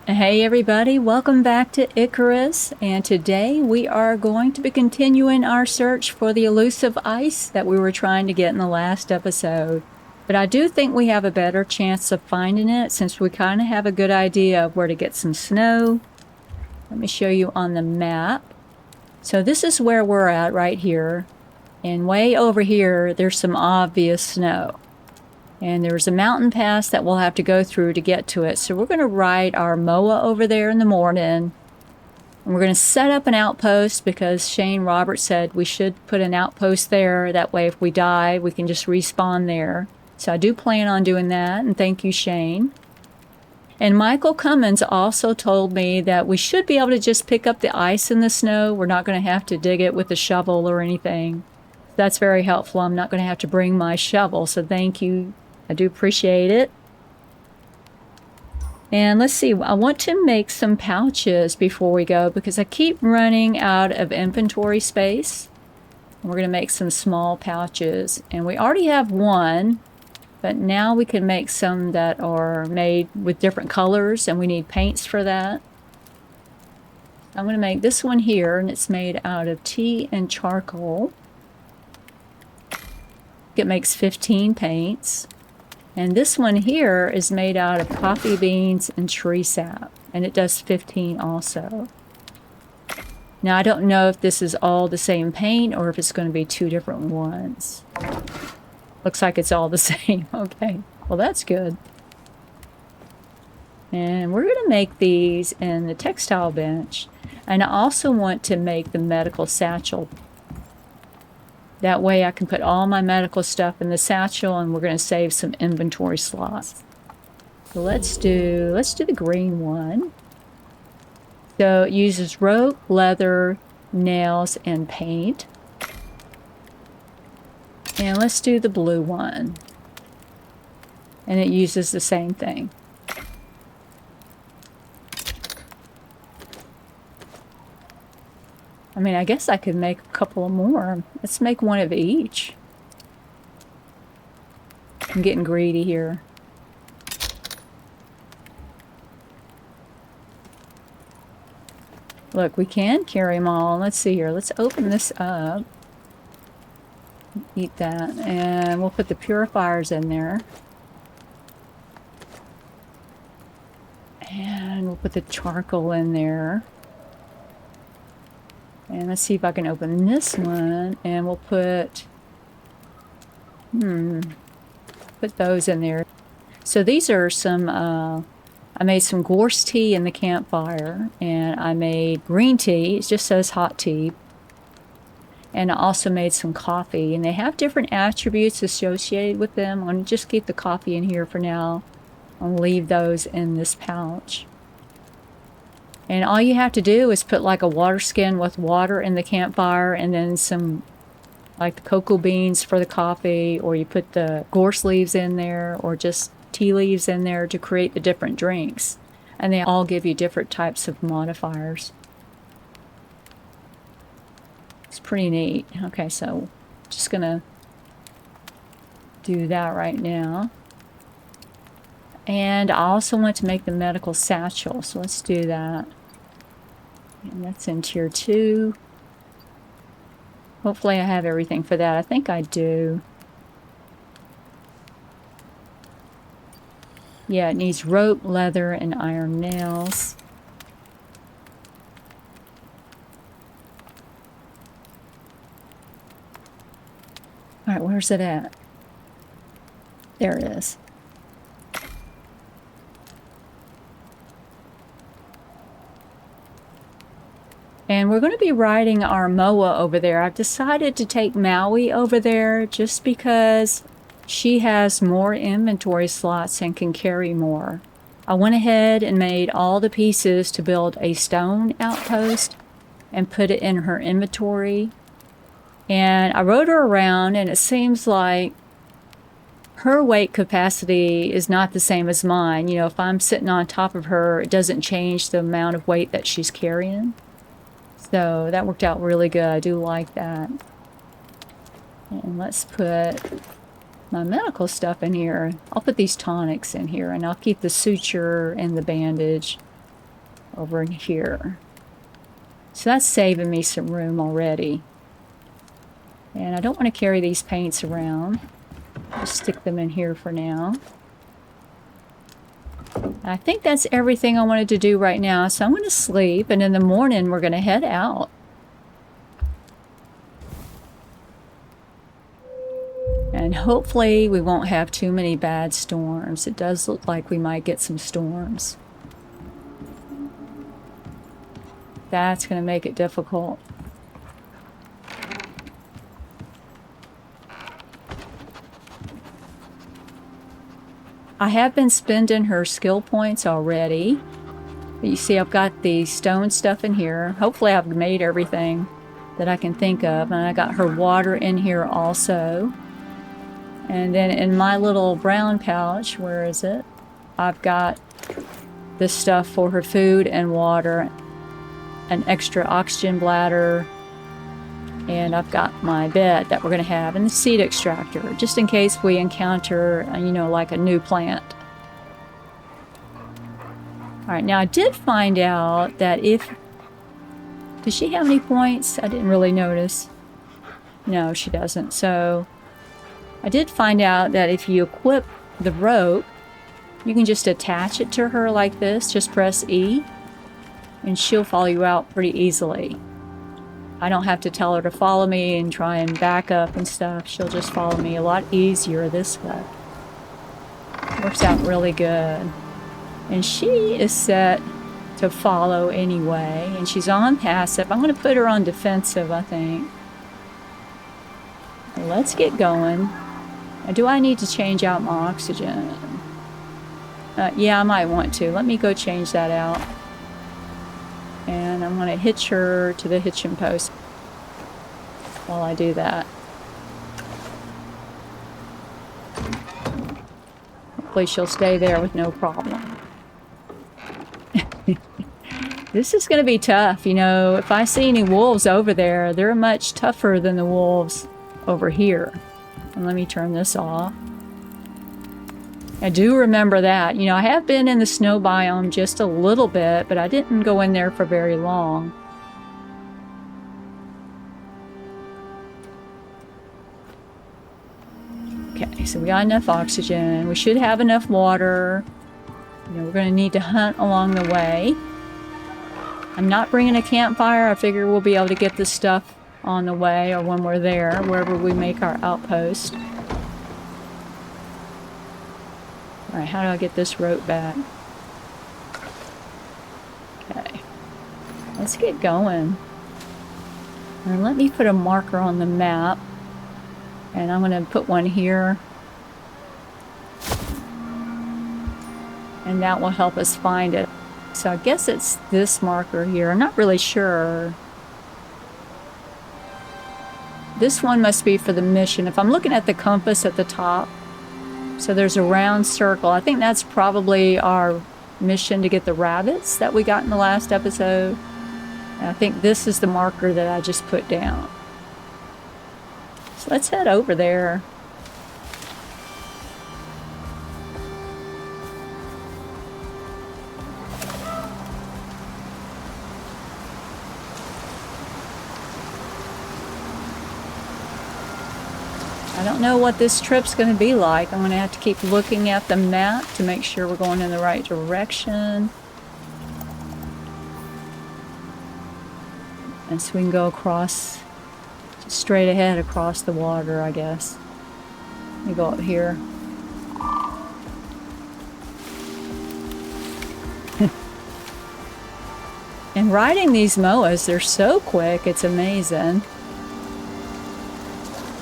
Hey everybody, welcome back to Icarus, and today we are going to be continuing our search for the elusive ice that we were trying to get in the last episode. But I do think we have a better chance of finding it since we kind of have a good idea of where to get some snow. Let me show you on the map. So this is where we're at right here, and way over here there's some obvious snow. And there's a mountain pass that we'll have to go through to get to it. So we're going to ride our MOA over there in the morning. And we're going to set up an outpost because Shane Roberts said we should put an outpost there. That way if we die, we can just respawn there. So I do plan on doing that. And thank you, Shane. And Michael Cummins also told me that we should be able to just pick up the ice in the snow. We're not going to have to dig it with a shovel or anything. That's very helpful. I'm not going to have to bring my shovel. So thank you. I do appreciate it. And let's see, I want to make some pouches before we go because I keep running out of inventory space. We're going to make some small pouches. And we already have one, but now we can make some that are made with different colors, and we need paints for that. I'm going to make this one here, and it's made out of tea and charcoal. It makes 15 paints. And this one here is made out of coffee beans and tree sap. And it does 15 also. Now, I don't know if this is all the same paint or if it's going to be two different ones. Looks like it's all the same. Okay. Well, that's good. And we're going to make these in the textile bench. And I also want to make the medical satchel. That way I can put all my medical stuff in the satchel, and we're going to save some inventory slots. So let's do the green one. So it uses rope, leather, nails, and paint. And let's do the blue one. And it uses the same thing. I mean, I guess I could make a couple more. Let's make one of each. I'm getting greedy here. Look, we can carry them all. Let's see here. Let's open this up. Eat that. And we'll put the purifiers in there. And we'll put the charcoal in there. And let's see if I can open this one, and we'll put those in there. So these are some, I made some gorse tea in the campfire, and I made green tea. It just says hot tea. And I also made some coffee, and they have different attributes associated with them. I'm going to just keep the coffee in here for now. I'll leave those in this pouch. And all you have to do is put like a water skin with water in the campfire, and then some like the cocoa beans for the coffee, or you put the gorse leaves in there, or just tea leaves in there to create the different drinks. And they all give you different types of modifiers. It's pretty neat. Okay, so just gonna do that right now. And I also want to make the medical satchel, so let's do that. And that's in tier 2. Hopefully I have everything for that. I think I do. Yeah, it needs rope, leather, and iron nails. Alright, where's it at? There it is. And we're going to be riding our MOA over there. I've decided to take Maui over there just because she has more inventory slots and can carry more. I went ahead and made all the pieces to build a stone outpost and put it in her inventory. And I rode her around, and it seems like her weight capacity is not the same as mine. You know, if I'm sitting on top of her, it doesn't change the amount of weight that she's carrying. So that worked out really good. I do like that. And let's put my medical stuff in here. I'll put these tonics in here, and I'll keep the suture and the bandage. over in here. So that's saving me some room already. And I don't want to carry these paints around. Just stick them in here for now. I think that's everything I wanted to do right now. So I'm going to sleep, and in the morning we're going to head out. And hopefully we won't have too many bad storms. It does look like we might get some storms. That's going to make it difficult. I have been spending her skill points already. You see, I've got the stone stuff in here. Hopefully I've made everything that I can think of. And I got her water in here also. And then in my little brown pouch, where is it? I've got this stuff for her food and water, an extra oxygen bladder, and I've got my bed that we're going to have, and the seed extractor, just in case we encounter, you know, like a new plant. All right, now I did find out that if... Does she have any points? I didn't really notice. No, she doesn't. So I did find out that if you equip the rope, you can just attach it to her like this. Just press E, and she'll follow you out pretty easily. I don't have to tell her to follow me and try and back up and stuff. She'll just follow me a lot easier this way. Works out really good. And she is set to follow anyway, and she's on passive. I'm going to put her on defensive, I think. Let's get going. Now, do I need to change out my oxygen? Yeah, I might want to. Let me go change that out. And I'm going to hitch her to the hitching post while I do that. Hopefully she'll stay there with no problem. This is going to be tough. You know, if I see any wolves over there, they're much tougher than the wolves over here. And let me turn this off. I do remember that. You know, I have been in the snow biome just a little bit, but I didn't go in there for very long. Okay, so we got enough oxygen. We should have enough water. You know, we're going to need to hunt along the way. I'm not bringing a campfire. I figure we'll be able to get this stuff on the way or when we're there, wherever we make our outpost. Alright, how do I get this rope back? Okay. Let's get going. And let me put a marker on the map. And I'm going to put one here. And that will help us find it. So I guess it's this marker here. I'm not really sure. This one must be for the mission. If I'm looking at the compass at the top, so there's a round circle. I think that's probably our mission to get the rabbits that we got in the last episode. And I think this is the marker that I just put down. So let's head over there. I don't know what this trip's going to be like. I'm going to have to keep looking at the map to make sure we're going in the right direction. And so we can go across, just straight ahead across the water, I guess. Let me go up here. And riding these moas, they're so quick, it's amazing.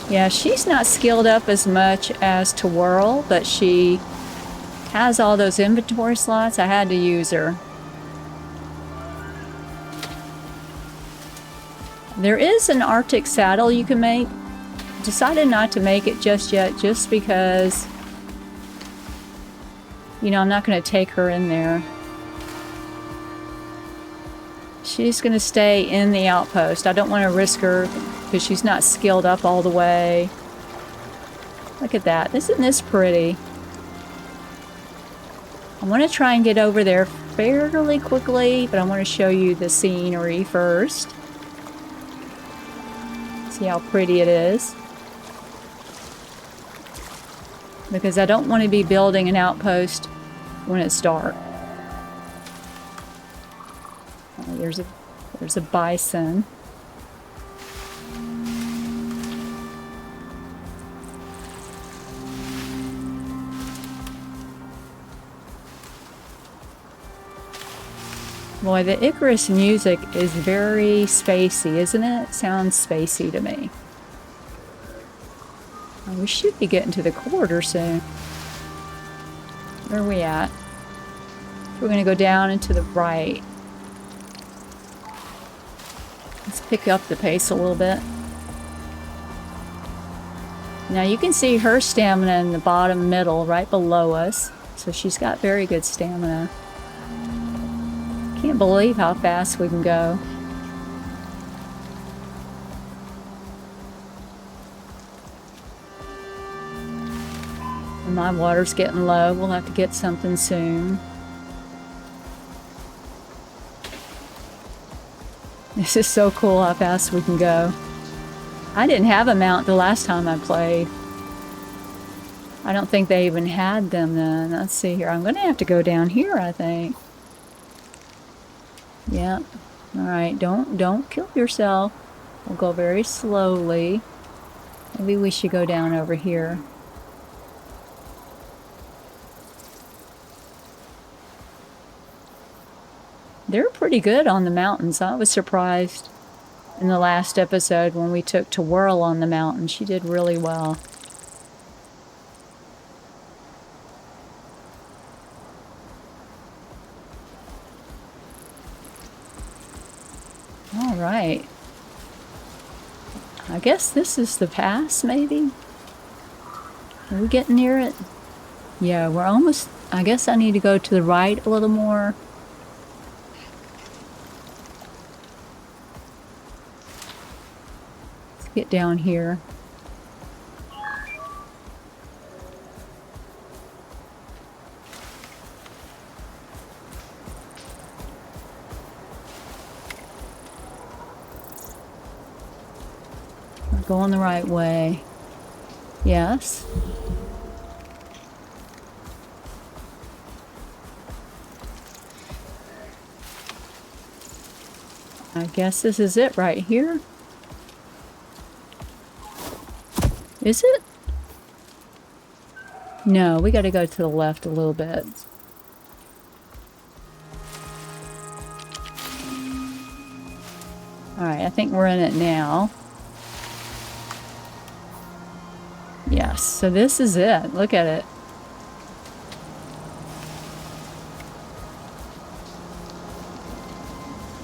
Yeah, she's not skilled up as much as to whirl, but she has all those inventory slots. I had to use her. There is an Arctic saddle you can make. Decided not to make it just yet, just because, you know, I'm not going to take her in there. She's going to stay in the outpost. I don't want to risk her because she's not skilled up all the way. Look at that. Isn't this pretty? I want to try and get over there fairly quickly, but I want to show you the scenery first. See how pretty it is. Because I don't want to be building an outpost when it's dark. Oh, there's a bison. Boy, the Icarus music is very spacey, isn't it? It sounds spacey to me. Oh, we should be getting to the corridor soon. Where are we at? We're going to go down and to the right. Let's pick up the pace a little bit. Now you can see her stamina in the bottom middle right below us. So she's got very good stamina. Can't believe how fast we can go. And my water's getting low. We'll have to get something soon. This is so cool how fast we can go. I didn't have a mount the last time I played. I don't think they even had them then. Let's see here. I'm going to have to go down here, I think. Yep. Alright, don't kill yourself. We'll go very slowly. Maybe we should go down over here. They're pretty good on the mountains. I was surprised in the last episode when we took to Whirl on the mountain. She did really well. All right. I guess this is the pass, maybe? Are we getting near it? Yeah, we're almost... I guess I need to go to the right a little more. Let's get down here. Going the right way. Yes. I guess this is it right here. Is it? No, we gotta go to the left a little bit. Alright, I think we're in it now. Yes, so this is it. Look at it.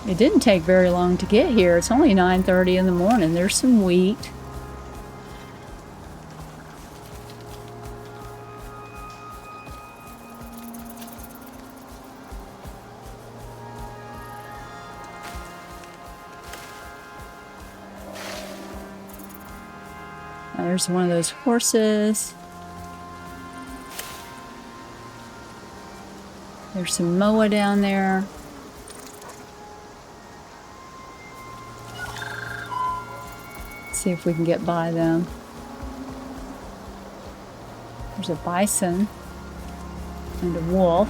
It didn't take very long to get here. It's only 9:30 in the morning. There's some wheat. There's one of those horses. There's some moa down there. Let's see if we can get by them. There's a bison and a wolf.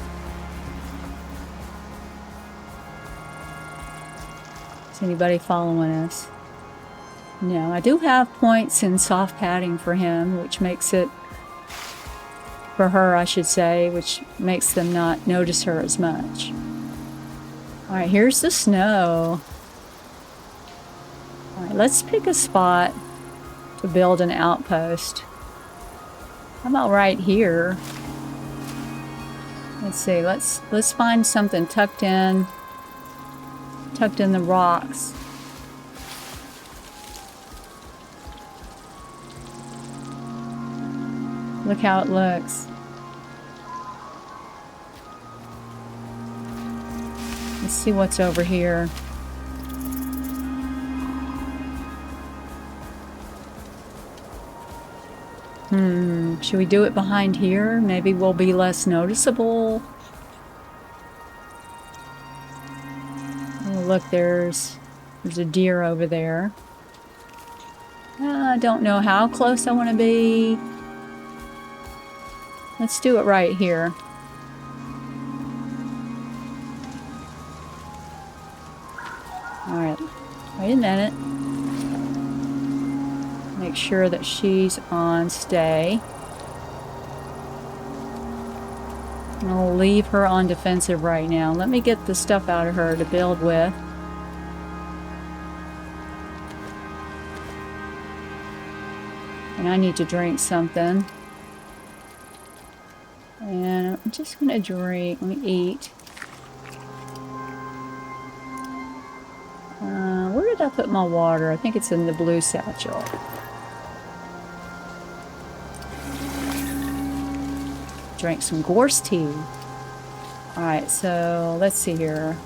Is anybody following us? No, I do have points in soft padding for him, which makes it, for her I should say, which makes them not notice her as much. Alright, here's the snow. Alright, let's pick a spot to build an outpost. How about right here? Let's see, let's find something tucked in the rocks. Look how it looks. Let's see what's over here. Should we do it behind here? Maybe we'll be less noticeable. look, there's a deer over there. I don't know how close I want to be. Let's do it right here. Alright, wait a minute. Make sure that she's on stay. I'll leave her on defensive right now. Let me get the stuff out of her to build with. And I need to drink something. And I'm just gonna drink, let me eat. Where did I put my water? I think it's in the blue satchel. Drink some gorse tea. Alright, so let's see here.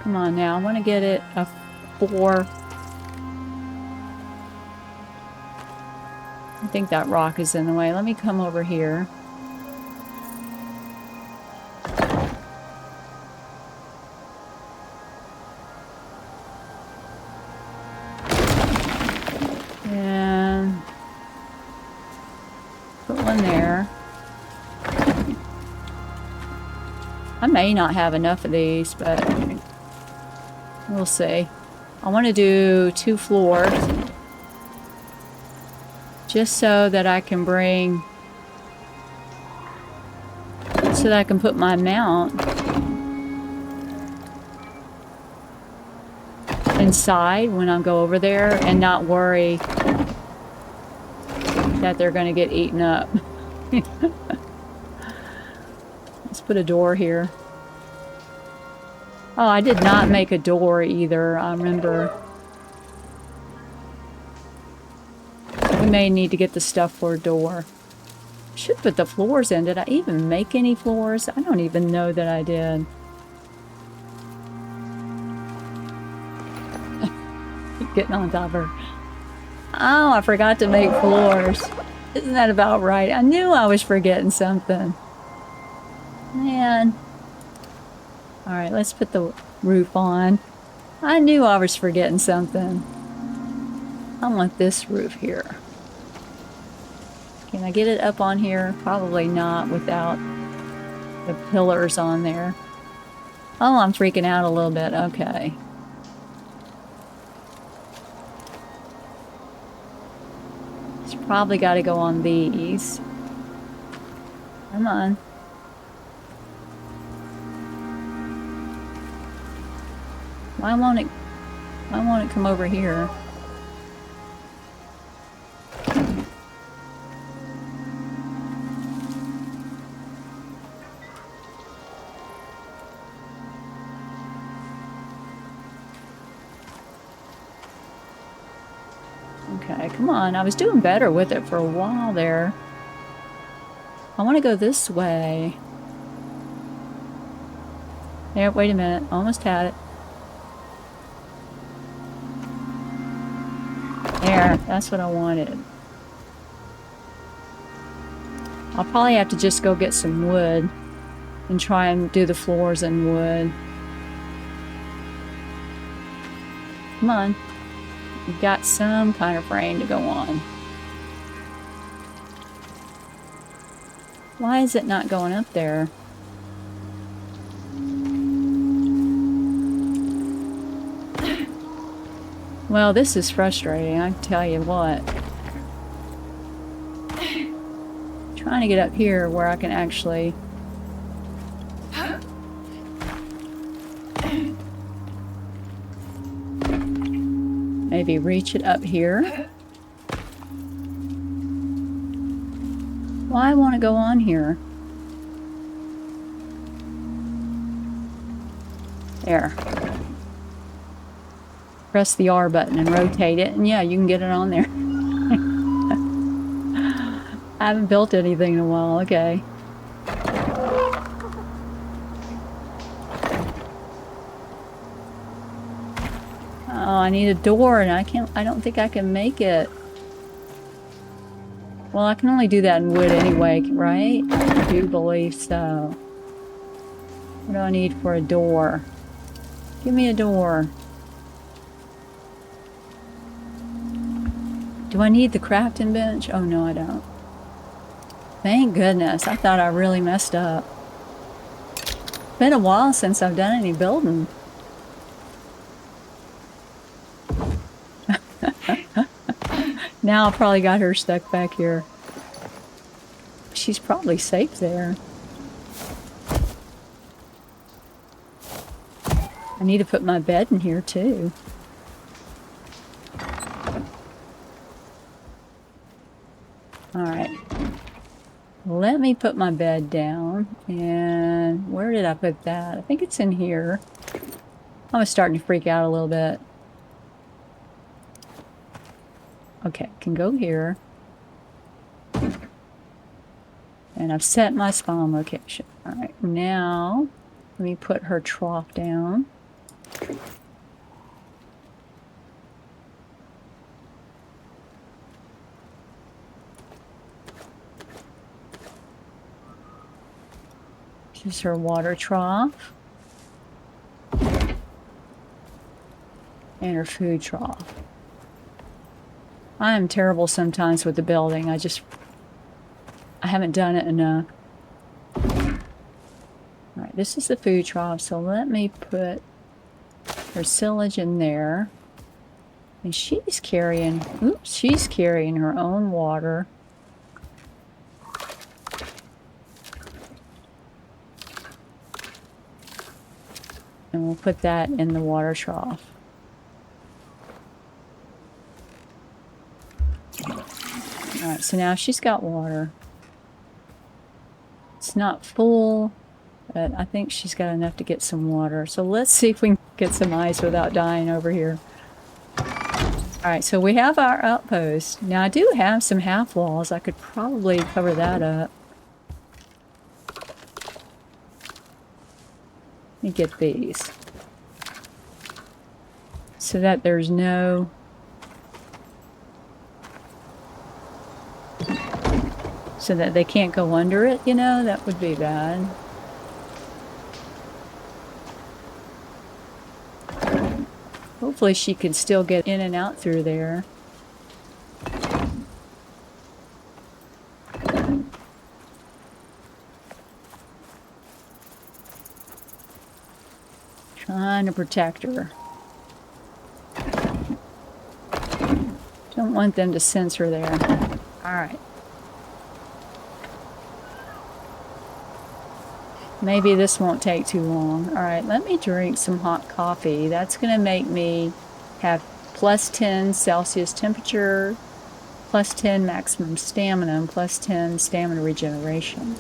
Come on now, I want to get it a 4. I think that rock is in the way. Let me come over here. And put one there. I may not have enough of these, but we'll see. I want to do 2 floors just so that I can bring, so that I can put my mount inside when I go over there and not worry that they're going to get eaten up. Let's put a door here. Oh, I did not make a door either. I remember. We may need to get the stuff for a door. Should put the floors in. Did I even make any floors? I don't even know that I did. Getting on top of her. Oh, I forgot to make floors. Isn't that about right? I knew I was forgetting something. Man. Alright, let's put the roof on. I knew I was forgetting something. I want this roof here. Can I get it up on here? Probably not without the pillars on there. Oh, I'm freaking out a little bit. Okay. It's probably got to go on these. Come on. Why won't it come over here? Okay, come on. I was doing better with it for a while there. I want to go this way. There, wait a minute. Almost had it. There, that's what I wanted. I'll probably have to just go get some wood and try and do the floors in wood. Come on. You've got some kind of frame to go on. Why is it not going up there? Well, this is frustrating, I can tell you what. Trying to get up here where I can actually... maybe reach it up here. Why won't it go on here? There. Press the R button and rotate it, and yeah, you can get it on there. I haven't built anything in a while, okay. I need a door, and I don't think I can make it. Well, I can only do that in wood anyway, right? I do believe so. What do I need for a door? Give me a door. Do I need the crafting bench? Oh, no, I don't. Thank goodness. I thought I really messed up. It's been a while since I've done any building. Now I probably got her stuck back here. She's probably safe there. I need to put my bed in here too. Alright. Let me put my bed down. And where did I put that? I think it's in here. I was starting to freak out a little bit. Okay, can go here. And I've set my spawn location. Alright, now let me put her trough down. This is her water trough. And her food trough. I am terrible sometimes with the building. I haven't done it enough. Alright, this is the food trough, so let me put her silage in there. And she's carrying her own water. And we'll put that in the water trough. Alright, so now she's got water. It's not full, but I think she's got enough to get some water. So let's see if we can get some ice without dying over here. Alright, so we have our outpost. Now I do have some half walls. I could probably cover that up. Let me get these. So that there's no... So that they can't go under it, you know? That would be bad. Hopefully she can still get in and out through there. Trying to protect her. Don't want them to sense her there. Alright. Maybe this won't take too long. Alright, let me drink some hot coffee. That's going to make me have plus 10 Celsius temperature, plus 10 maximum stamina, and plus 10 stamina regeneration.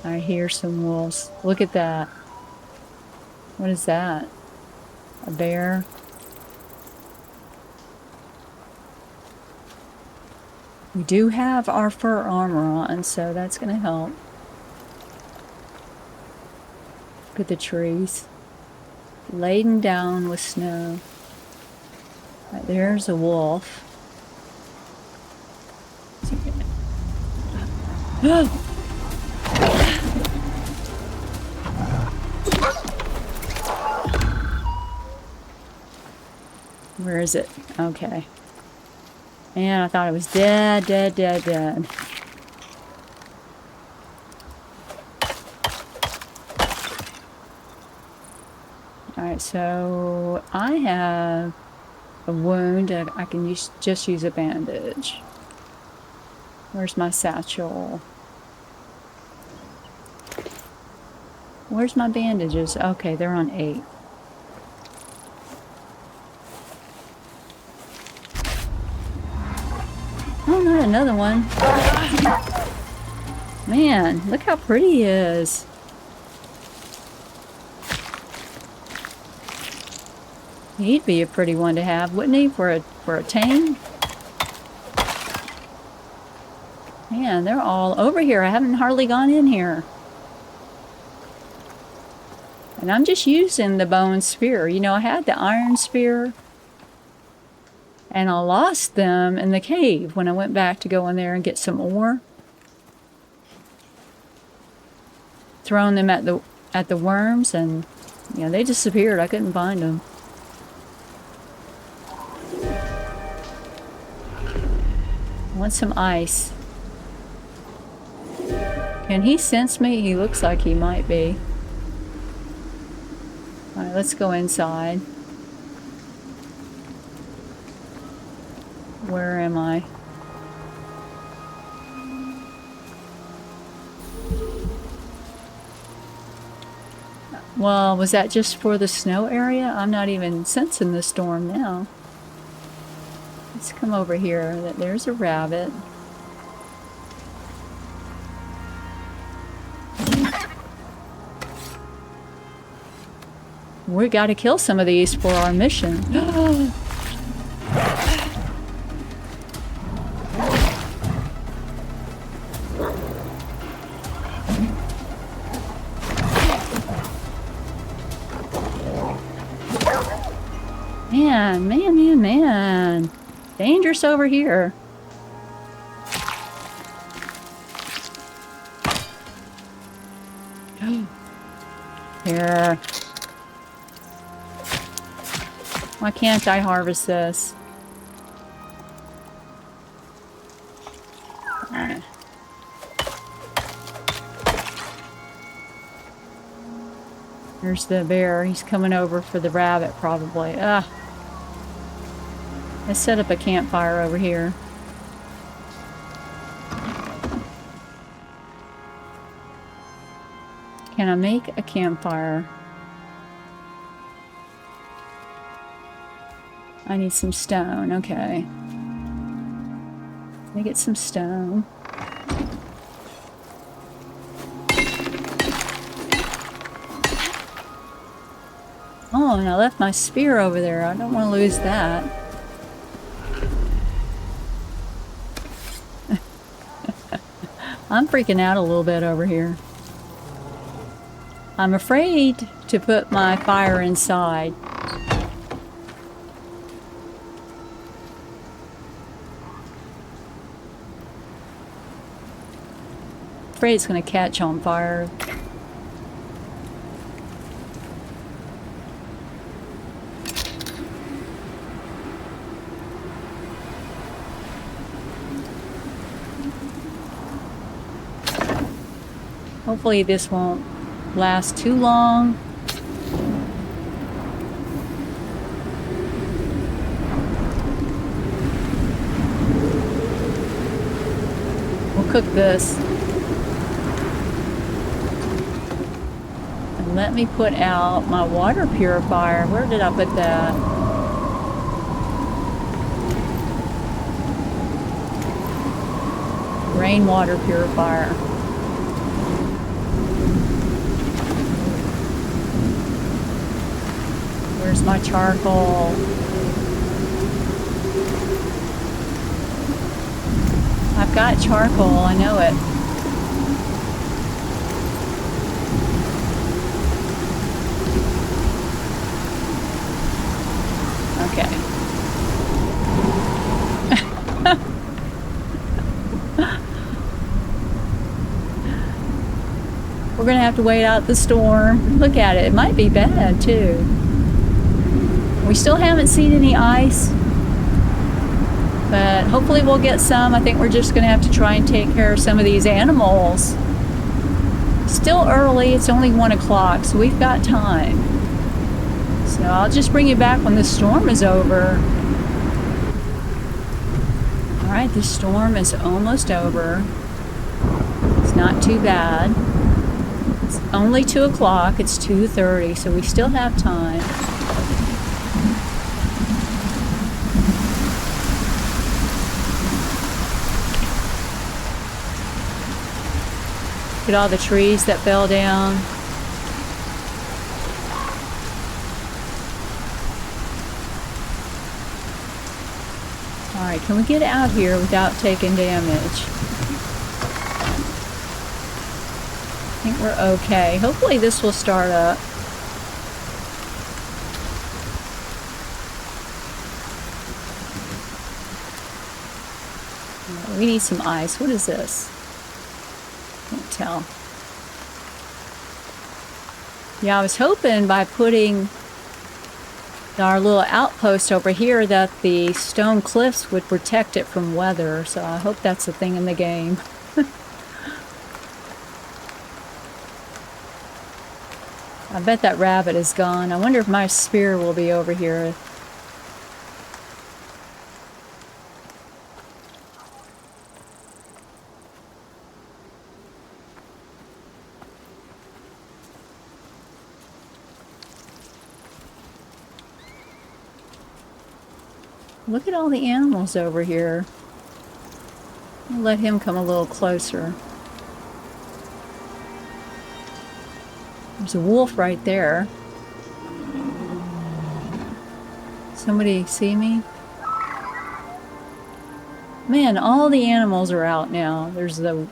I hear some wolves. Look at that. What is that? A bear? We do have our fur armor on, so that's going to help. Look at the trees. Laden down with snow. Right, there's a wolf. Where is it? Okay. Man, I thought it was dead. Alright, so I have a wound. I can just use a bandage. Where's my satchel? Where's my bandages? Okay, they're on 8. Oh, not another one. Man, look how pretty he is. He'd be a pretty one to have, wouldn't he, for a tame? Man, they're all over here. I haven't hardly gone in here. And I'm just using the bone spear. You know, I had the iron spear, and I lost them in the cave when I went back to go in there and get some ore. Throwing them at the worms, and yeah, they disappeared. I couldn't find them. I want some ice. Can he sense me? He looks like he might be. Alright, let's go inside. Where am I? Well, was that just for the snow area? I'm not even sensing the storm now. Let's come over here. There's a rabbit. We gotta kill some of these for our mission. Man. Dangerous over here. Here. Why can't I harvest this? Alright. There's the bear. He's coming over for the rabbit, probably. Ah. Let's set up a campfire over here. Can I make a campfire? I need some stone. Okay. Let me get some stone. Oh, and I left my spear over there. I don't want to lose that. I'm freaking out a little bit over here. I'm afraid to put my fire inside. Afraid it's going to catch on fire. Hopefully this won't last too long. We'll cook this. And let me put out my water purifier. Where did I put that? Rainwater purifier. Where's my charcoal? I've got charcoal, I know it. Okay. We're gonna have to wait out the storm. Look at it, it might be bad too. We still haven't seen any ice, but hopefully we'll get some. I think we're just going to have to try and take care of some of these animals. Still early, it's only 1 o'clock, so we've got time. So I'll just bring you back when the storm is over. Alright, the storm is almost over. It's not too bad. It's only 2 o'clock, it's 2:30, so we still have time. Look at all the trees that fell down. Alright, can we get out here without taking damage? I think we're okay. Hopefully this will start up. We need some ice. What is this? Can't tell. Yeah, I was hoping by putting our little outpost over here that the stone cliffs would protect it from weather, so I hope that's the thing in the game. I bet that rabbit is gone. I wonder if my spear will be over here. Look at all the animals over here. I'll let him come a little closer. There's a wolf right there. Somebody see me? Man, all the animals are out now. There's the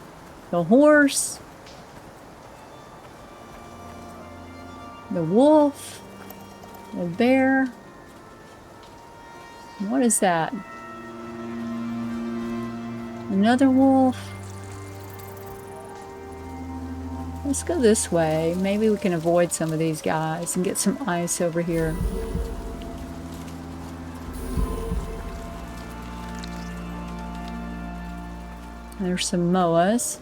horse, the wolf, the bear. What is that? Another wolf. Let's go this way. Maybe we can avoid some of these guys and get some ice over here. There's some moas.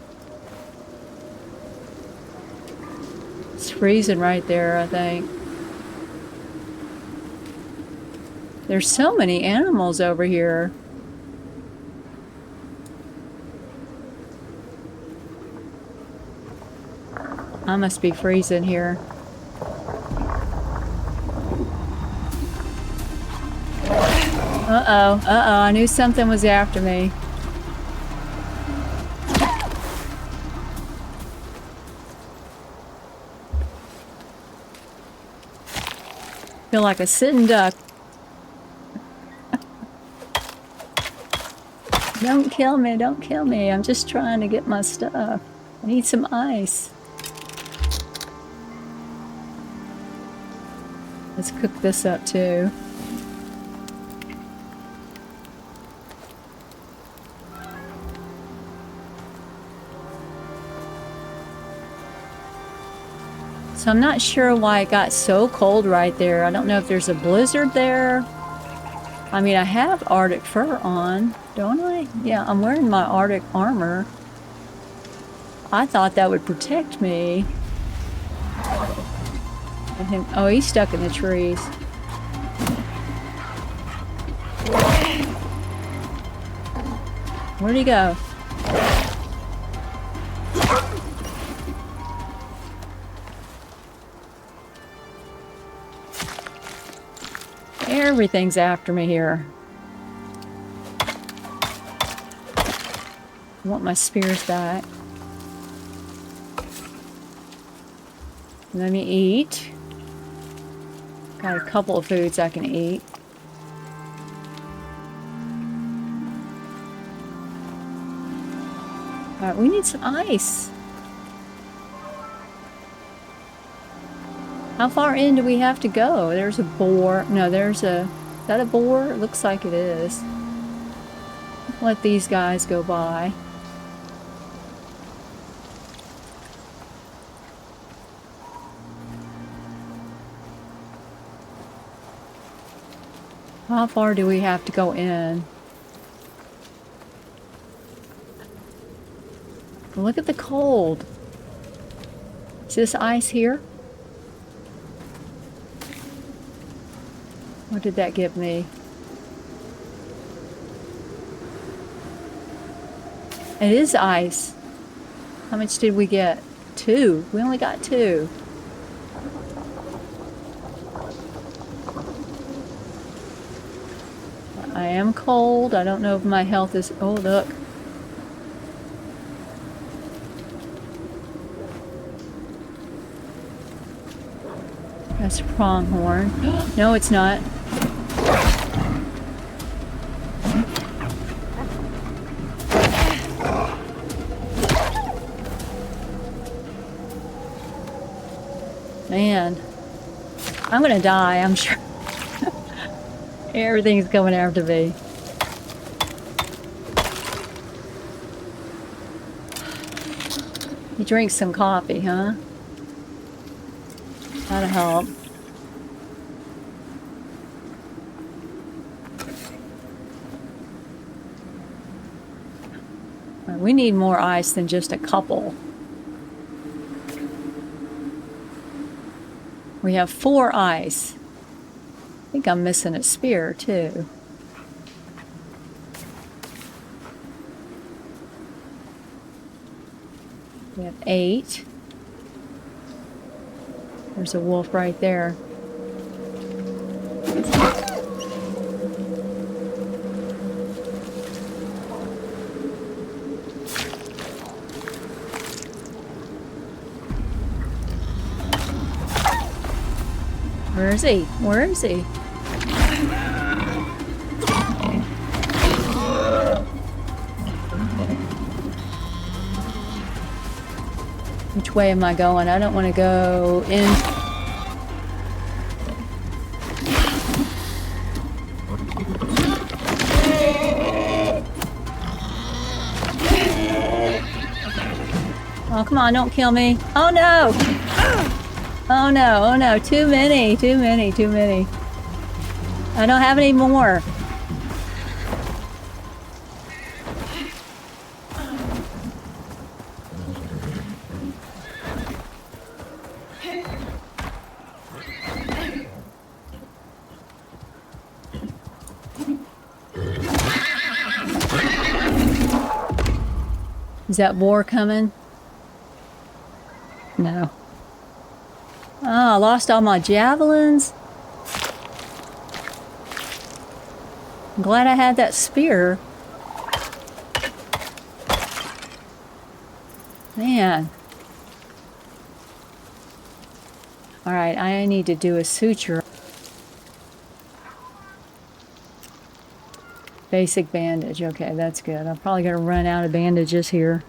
It's freezing right there, I think. There's so many animals over here. I must be freezing here. Uh-oh, I knew something was after me. Feel like a sitting duck. Don't kill me, don't kill me. I'm just trying to get my stuff. I need some ice. Let's cook this up too. So I'm not sure why it got so cold right there. I don't know if there's a blizzard there. I mean, I have Arctic fur on, don't I? Yeah, I'm wearing my Arctic armor. I thought that would protect me. Oh, he's stuck in the trees. Where'd he go? Everything's after me here. I want my spears back. Let me eat. Got a couple of foods I can eat. Alright, we need some ice. How far in do we have to go? There's a boar. No, there's a... Is that a boar? It looks like it is. Let these guys go by. How far do we have to go in? Look at the cold. Is this ice here? What did that give me? It is ice. How much did we get? 2. We only got 2. I am cold. I don't know if my health is... Oh, look. That's a pronghorn. No, it's not. Man. I'm gonna die, I'm sure. Everything's coming after me. He drinks some coffee, huh? That'll help. We need more ice than just a couple. We have 4 ice. I think I'm missing a spear, too. We have 8. There's a wolf right there. Where is he? Where is he? Which way am I going? I don't want to go in. Oh, come on, don't kill me. Oh, no! Oh, no, oh, no. Too many, too many, too many. I don't have any more. Is that boar coming? No. Oh, I lost all my javelins. I'm glad I had that spear. Man. Alright, I need to do a suture. Basic bandage. Okay, that's good. I'm probably going to run out of bandages here.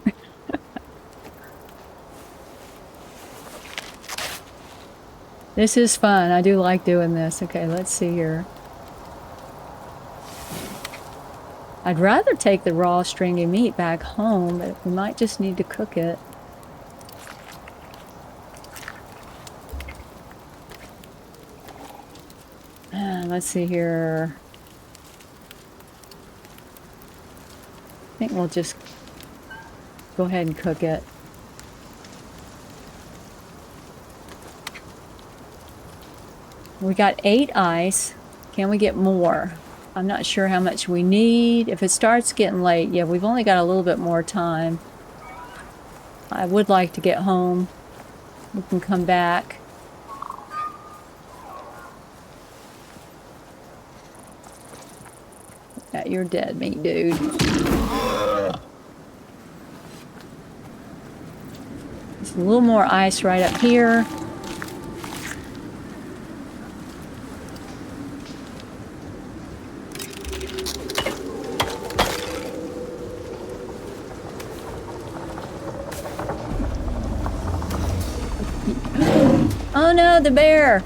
This is fun. I do like doing this. Okay, let's see here. I'd rather take the raw stringy meat back home, but we might just need to cook it. Let's see here. I think we'll just go ahead and cook it. We got 8 ice. Can we get more? I'm not sure how much we need. If it starts getting late, yeah, we've only got a little bit more time. I would like to get home. We can come back. Yeah, you're dead meat, dude. There's a little more ice right up here. Oh no, the bear!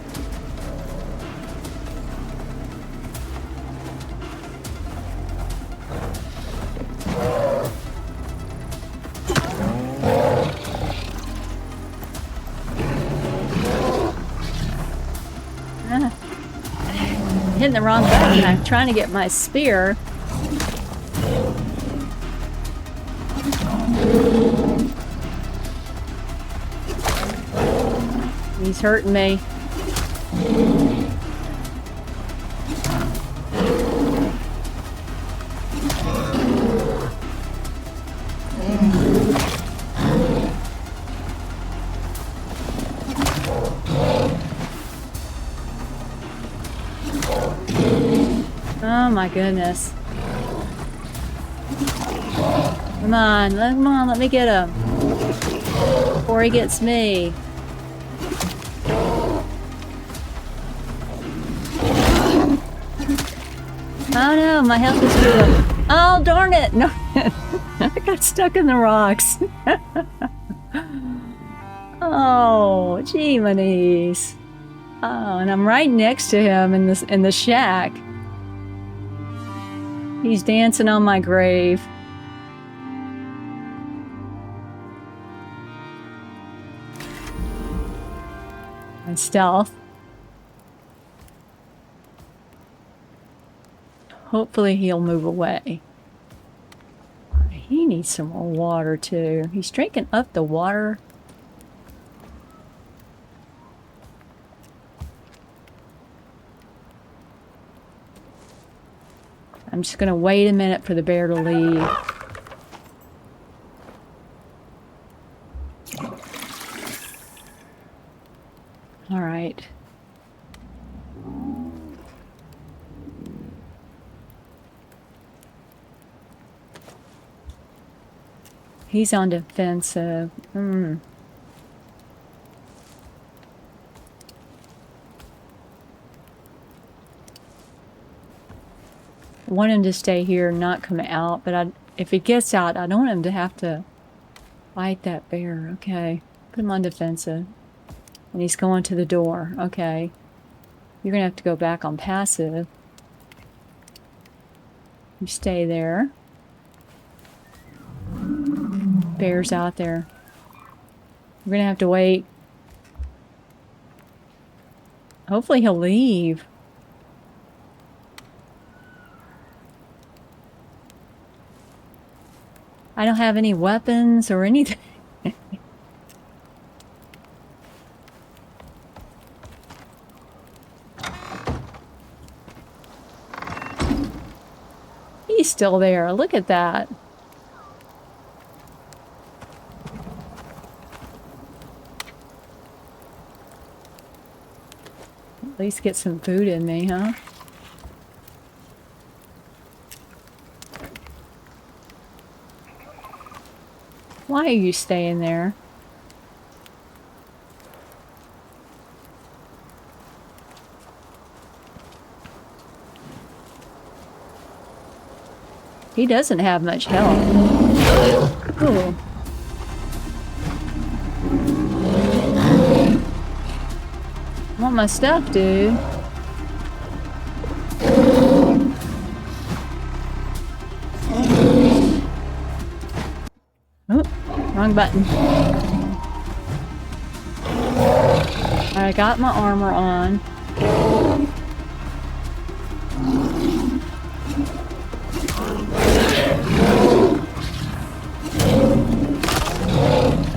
Hitting the wrong button. I'm trying to get my spear. He's hurting me. Oh my goodness. Come on, let me get him. Before he gets me. Oh no, my health is good. Oh darn it! No, I got stuck in the rocks. Oh, gee, manies. Oh, and I'm right next to him in the shack. He's dancing on my grave. And stealth. Hopefully he'll move away. He needs some more water too. He's drinking up the water. I'm just gonna wait a minute for the bear to leave. All right. He's on defensive. I want him to stay here and not come out, but if he gets out, I don't want him to have to fight that bear. Okay, put him on defensive. And he's going to the door. Okay. You're going to have to go back on passive. You stay there. Bear's out there. We're going to have to wait. Hopefully he'll leave. I don't have any weapons or anything. He's still there. Look at that. At least get some food in me, huh? Why are you staying there? He doesn't have much health. Ooh. I want my stuff, dude. Oh, wrong button. I got my armor on.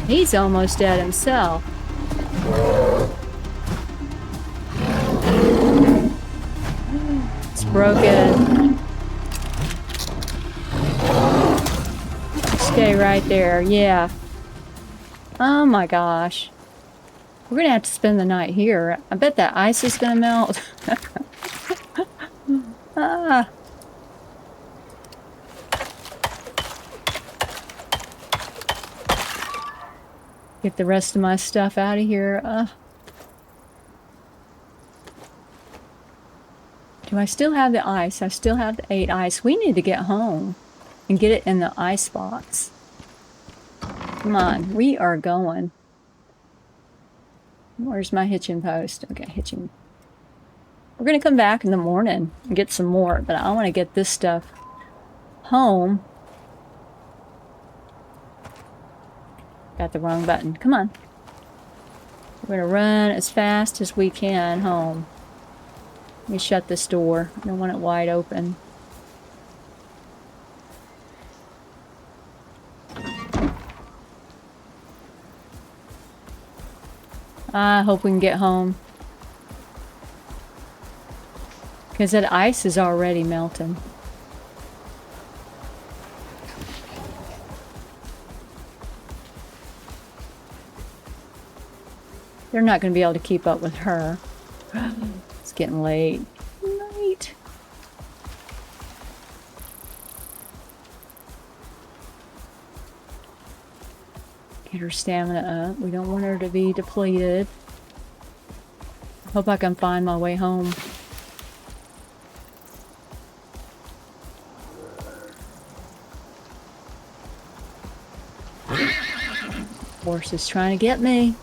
He's almost dead himself. It's broken. Stay right there. Yeah. Oh my gosh. We're gonna have to spend the night here. I bet that ice is gonna melt. Ah. Get the rest of my stuff out of here. Do I still have the ice? I still have the 8 ice. We need to get home and get it in the ice box. Come on, we are going. Where's my hitching post? Okay, hitching. We're gonna come back in the morning and get some more, but I want to get this stuff home. Got the wrong button. Come on. We're gonna run as fast as we can home. Let me shut this door. I don't want it wide open. I hope we can get home. Because that ice is already melting. They're not going to be able to keep up with her. It's getting late. Night. Get her stamina up. We don't want her to be depleted. Hope I can find my way home. Horse is trying to get me.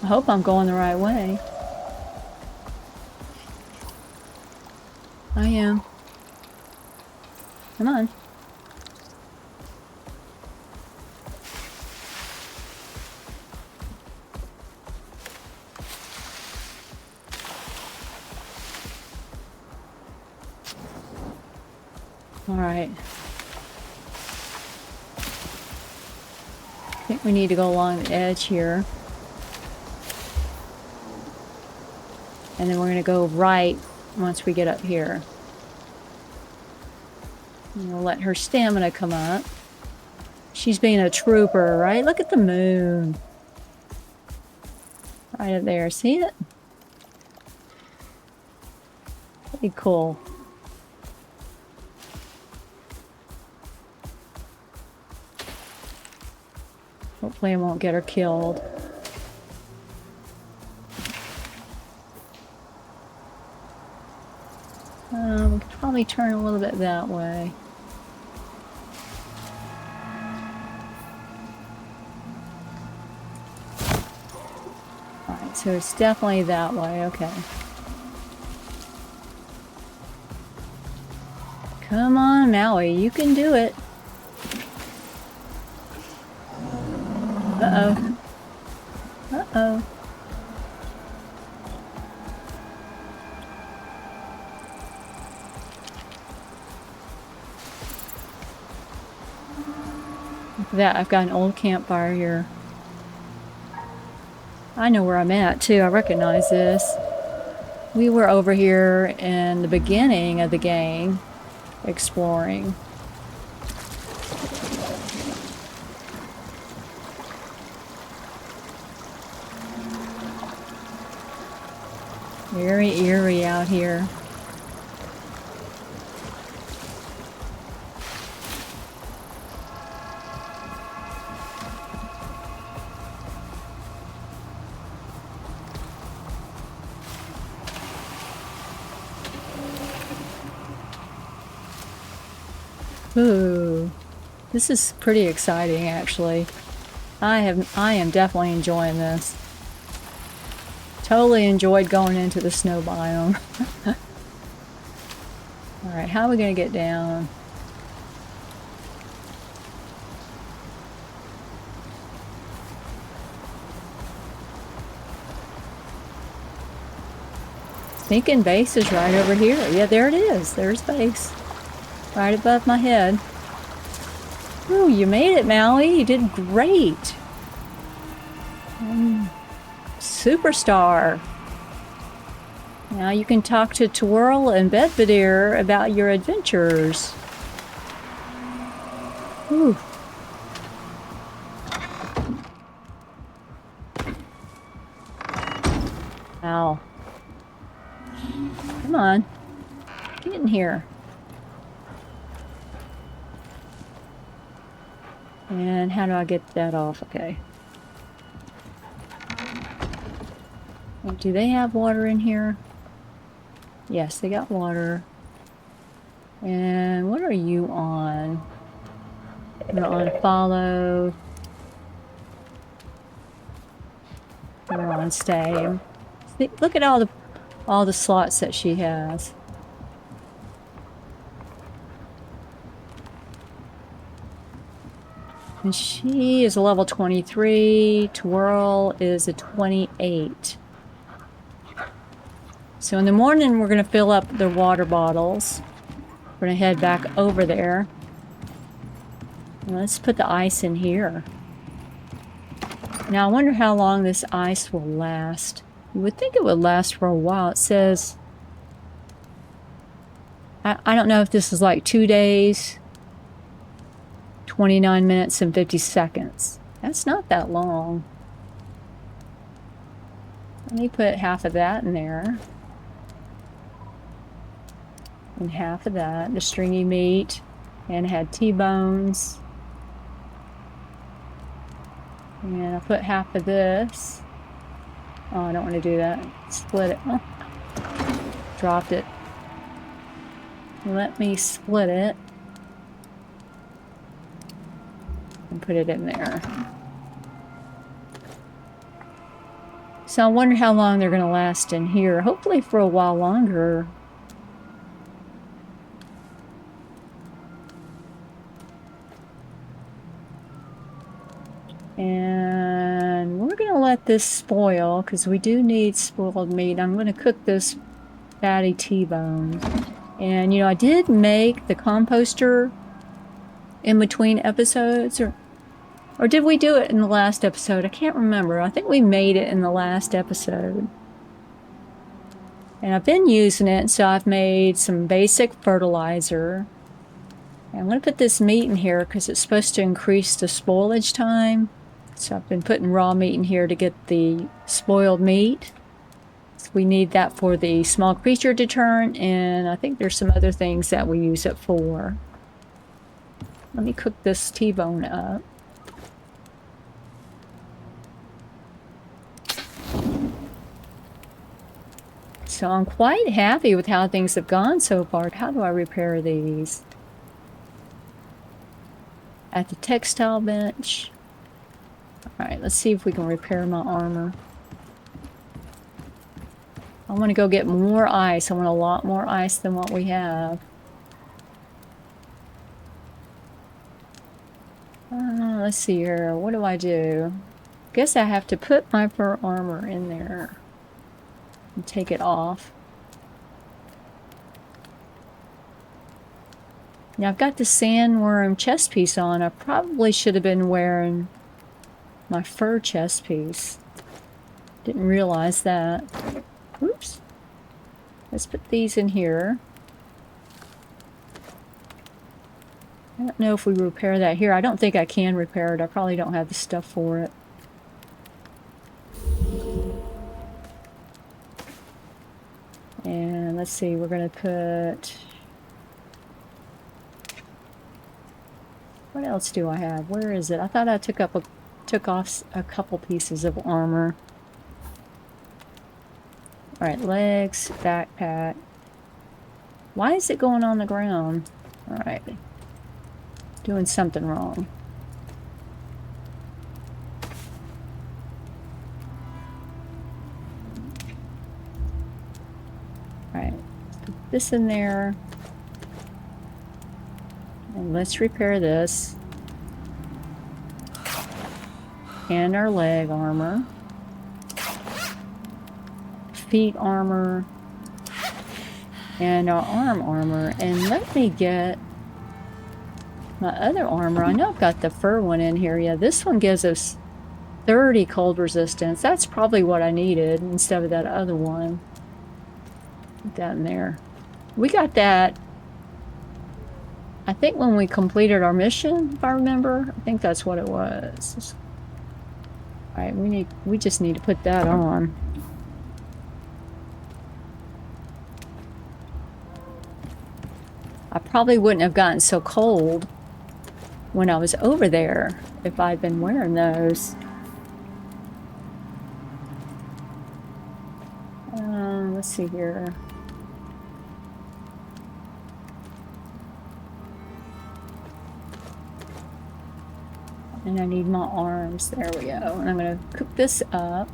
I hope I'm going the right way. I am. Come on. Alright. I think we need to go along the edge here. And then we're going to go right once we get up here. And we'll let her stamina come up. She's being a trooper, right? Look at the moon. Right up there. See it? Pretty cool. Hopefully I won't get her killed. We could probably turn a little bit that way. Alright, so it's definitely that way, okay. Come on, Maui, you can do it. Uh-oh. Uh-oh. Look at that, I've got an old campfire here. I know where I'm at, too. I recognize this. We were over here in the beginning of the game, exploring. Very eerie out here. Ooh, this is pretty exciting, actually. I am definitely enjoying this. Totally enjoyed going into the snow biome. Alright, how are we going to get down? Thinking base is right over here. Yeah, there it is. There's base. Right above my head. Ooh, you made it, Maui. You did great. Superstar. Now you can talk to Twirl and Bedvedere about your adventures. Ooh. Ow. Come on. Get in here. And how do I get that off? Okay. Do they have water in here? Yes, they got water. And what are you on? You're on follow. You're on stay. See, look at all the slots that she has. And she is a level 23. Twirl is a 28. So in the morning, we're going to fill up the water bottles. We're going to head back over there. And let's put the ice in here. Now, I wonder how long this ice will last. You would think it would last for a while. It says... I don't know if this is like 2 days... 29 minutes and 50 seconds. That's not that long. Let me put half of that in there. And half of that, the stringy meat. And it had T-bones. And I'll put half of this. Oh, I don't want to do that. Split it. Oh. Dropped it. Let me split it. And put it in there. So I wonder how long they're going to last in here. Hopefully for a while longer. And we're going to let this spoil because we do need spoiled meat. I'm going to cook this fatty T-bone. And, you know, I did make the composter in between episodes, or did we do it in the last episode? I can't remember. I think we made it in the last episode. And I've been using it, so I've made some basic fertilizer. And I'm going to put this meat in here because it's supposed to increase the spoilage time. So I've been putting raw meat in here to get the spoiled meat. So we need that for the small creature deterrent, and I think there's some other things that we use it for. Let me cook this T-bone up. So I'm quite happy with how things have gone so far. How do I repair these? At the textile bench. Alright, let's see if we can repair my armor. I want to go get more ice. I want a lot more ice than what we have. Let's see here. What do I do? Guess I have to put my fur armor in there and take it off. Now I've got the sandworm chest piece on. I probably should have been wearing my fur chest piece. Didn't realize that. Oops. Let's put these in here. I don't know if we repair that here. I don't think I can repair it. I probably don't have the stuff for it. And let's see, we're going to put... What else do I have? Where is it? I thought I took off a couple pieces of armor. Alright, legs, backpack. Why is it going on the ground? Alright. Doing something wrong. Alright, put this in there. And let's repair this. And our leg armor. Feet armor. And our arm armor. And let me get my other armor. I know I've got the fur one in here. Yeah, this one gives us 30 cold resistance. That's probably what I needed instead of that other one. Put that in there. We got that, I think, when we completed our mission, if I remember. I think that's what it was. Alright, we just need to put that on. I probably wouldn't have gotten so cold when I was over there if I'd been wearing those. Let's see here. And I need my arms. There we go. And I'm going to cook this up.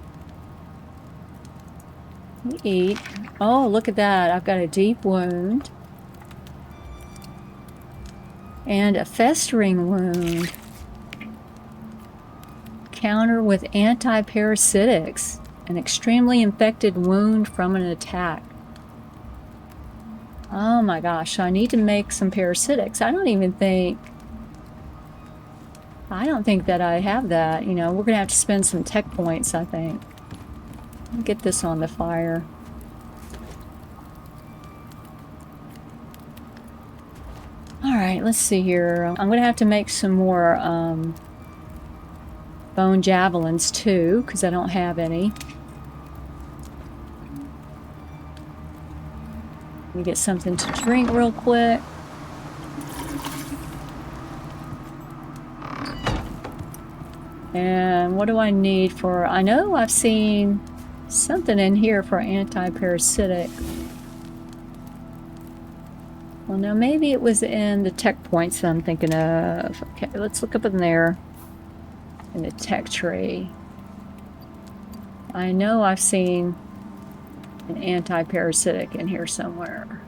We eat. Oh, look at that. I've got a deep wound. And a festering wound. Counter with anti-parasitics. An extremely infected wound from an attack. Oh my gosh, I need to make some parasitics. I don't think that I have that. You know, we're going to have to spend some tech points, I think. Get this on the fire. Alright, let's see here. I'm going to have to make some more bone javelins too, because I don't have any. Let me get something to drink real quick. And what do I need for... I know I've seen something in here for anti-parasitic. Well, no, maybe it was in the tech points that I'm thinking of. Okay, let's look up in there. In the tech tree. I know I've seen an anti-parasitic in here somewhere.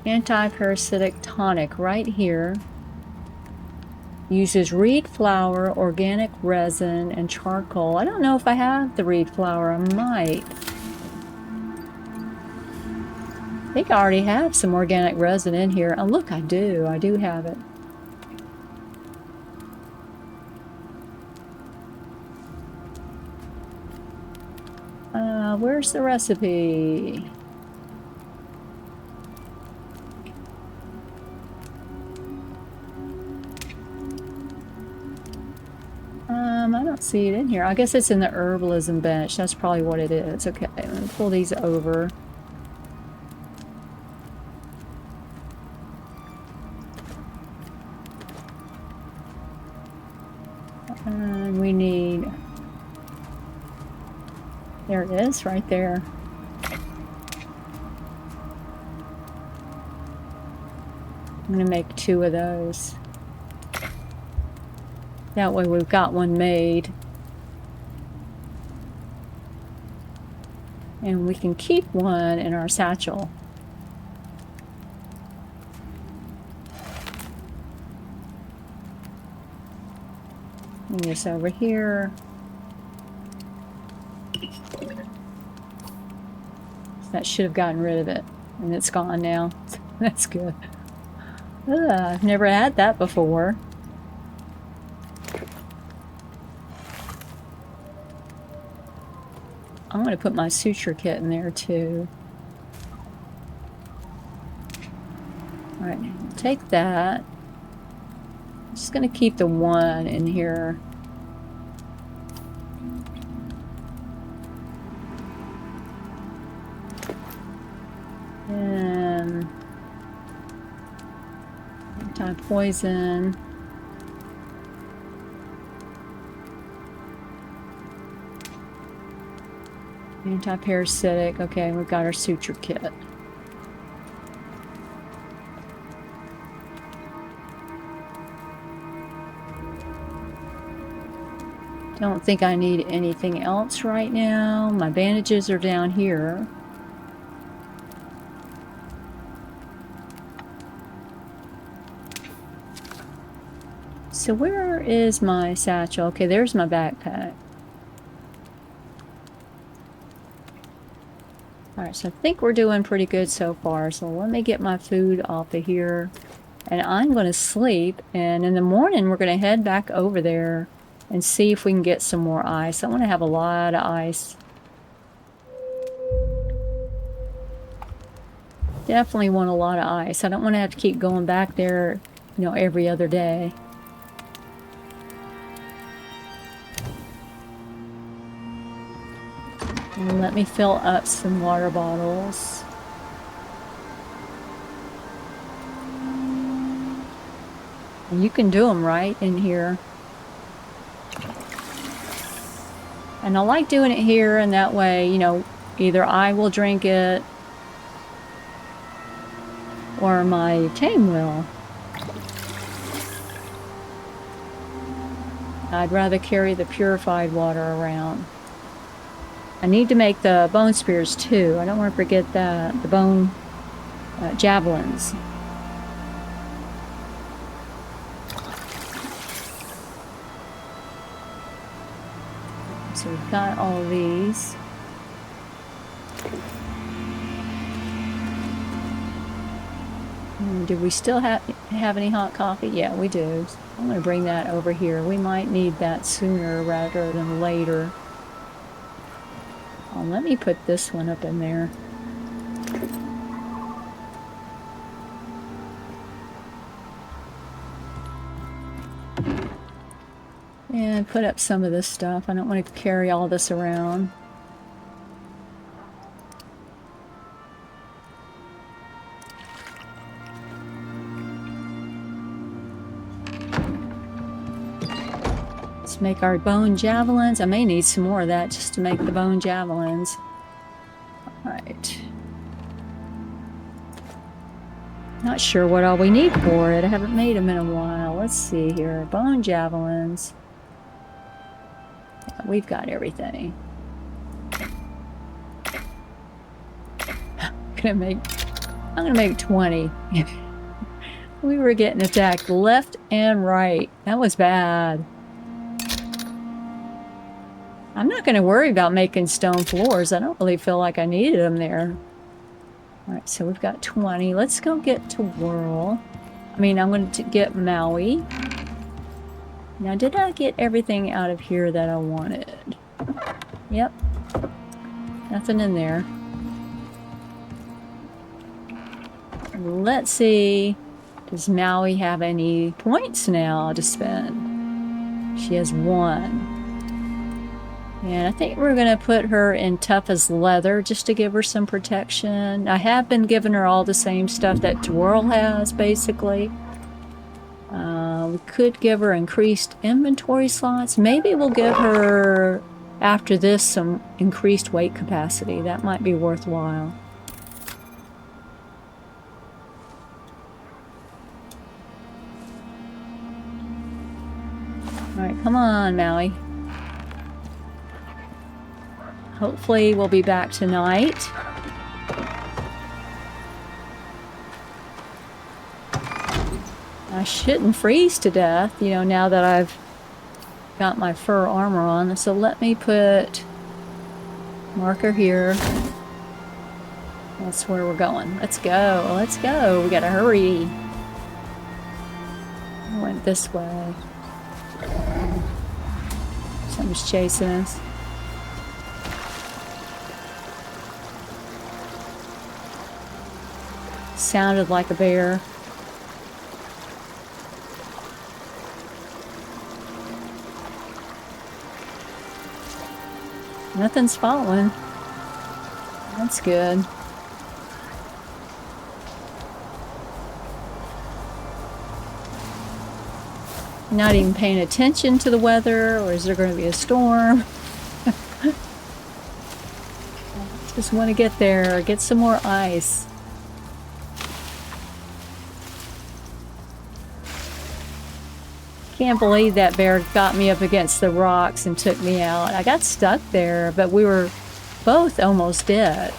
Anti-parasitic tonic right here. Uses reed flour, organic resin, and charcoal. I don't know if I have the reed flour. I might. I think I already have some organic resin in here. Oh, look, I do. I do have it. Where's the recipe? I don't see it in here. I guess it's in the herbalism bench. That's probably what it is. Okay, let me pull these over. And we need... There it is, right there. I'm gonna make 2 of those. That way we've got one made. And we can keep one in our satchel. Bring this over here. That should have gotten rid of it. And it's gone now. That's good. I've never had that before. I'm going to put my suture kit in there too. Alright, take that. I'm just going to keep the 1 in here. And anti-poison. Anti-parasitic. Okay, we've got our suture kit. Don't think I need anything else right now. My bandages are down here. So where is my satchel? Okay, there's my backpack. Alright, so I think we're doing pretty good so far. So let me get my food off of here. And I'm going to sleep. And in the morning, we're going to head back over there and see if we can get some more ice. I want to have a lot of ice. Definitely want a lot of ice. I don't want to have to keep going back there, you know, every other day. And let me fill up some water bottles. And you can do them right in here. And I like doing it here, and that way, you know, either I will drink it or my tame will. I'd rather carry the purified water around. I need to make the bone spears too. I don't want to forget that. The bone javelins. So we've got all these. Do we still have any hot coffee? Yeah, we do. I'm going to bring that over here. We might need that sooner rather than later. Oh, let me put this one up in there. And put up some of this stuff. I don't want to carry all this around. Let's make our bone javelins. I may need some more of that just to make the bone javelins. Alright. Not sure what all we need for it. I haven't made them in a while. Let's see here. Bone javelins. Yeah, we've got everything. I'm gonna make 20. We were getting attacked left and right. That was bad. I'm not going to worry about making stone floors. I don't really feel like I needed them there. Alright, so we've got 20. Let's go get to Whirl. I'm going to get Maui. Now, did I get everything out of here that I wanted? Yep. Nothing in there. Let's see. Does Maui have any points now to spend? She has 1. And I think we're going to put her in tough as leather just to give her some protection. I have been giving her all the same stuff that Twirl has, basically. We could give her increased inventory slots. Maybe we'll give her, after this, some increased weight capacity. That might be worthwhile. Alright, come on, Maui. Hopefully we'll be back tonight. I shouldn't freeze to death, you know, now that I've got my fur armor on. So let me put marker here. That's where we're going. Let's go. Let's go. We gotta hurry. I went this way. Something's chasing us. Sounded like a bear. Nothing's following. That's good. Not even paying attention to the weather, or is there going to be a storm? Just want to get there, get some more ice. Can't believe that bear got me up against the rocks and took me out. I got stuck there, but we were both almost dead.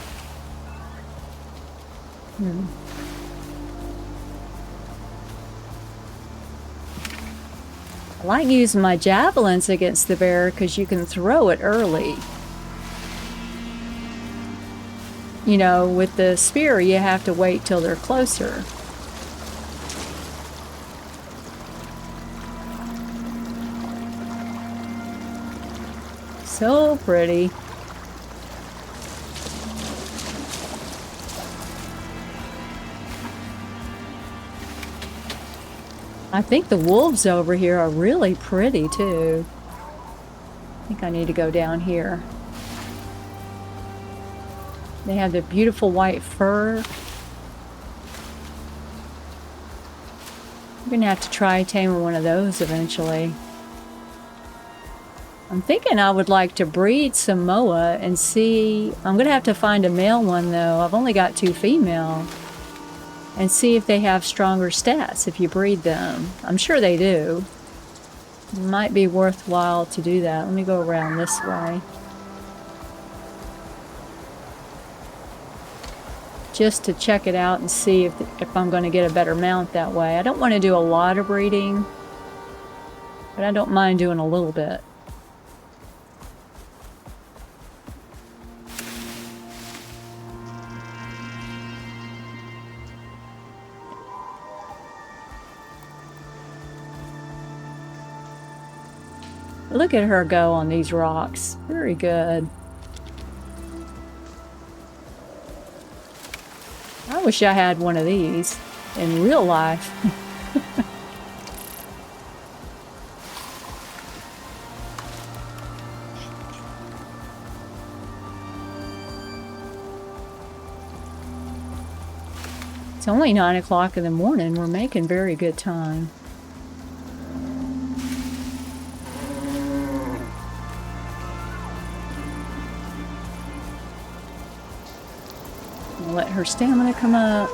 I like using my javelins against the bear because you can throw it early. You know, with the spear, you have to wait till they're closer. So pretty. I think the wolves over here are really pretty too. I think I need to go down here. They have the beautiful white fur. I'm gonna have to try taming one of those eventually. I'm thinking I would like to breed some moa and see. I'm gonna have to find a male one though. I've only got 2 female. And see if they have stronger stats if you breed them. I'm sure they do. It might be worthwhile to do that. Let me go around this way. Just to check it out and see if I'm going to get a better mount that way. I don't want to do a lot of breeding, but I don't mind doing a little bit. Look at her go on these rocks. Very good. I wish I had one of these in real life. It's only 9 o'clock in the morning. We're making very good time. Let her stamina come up.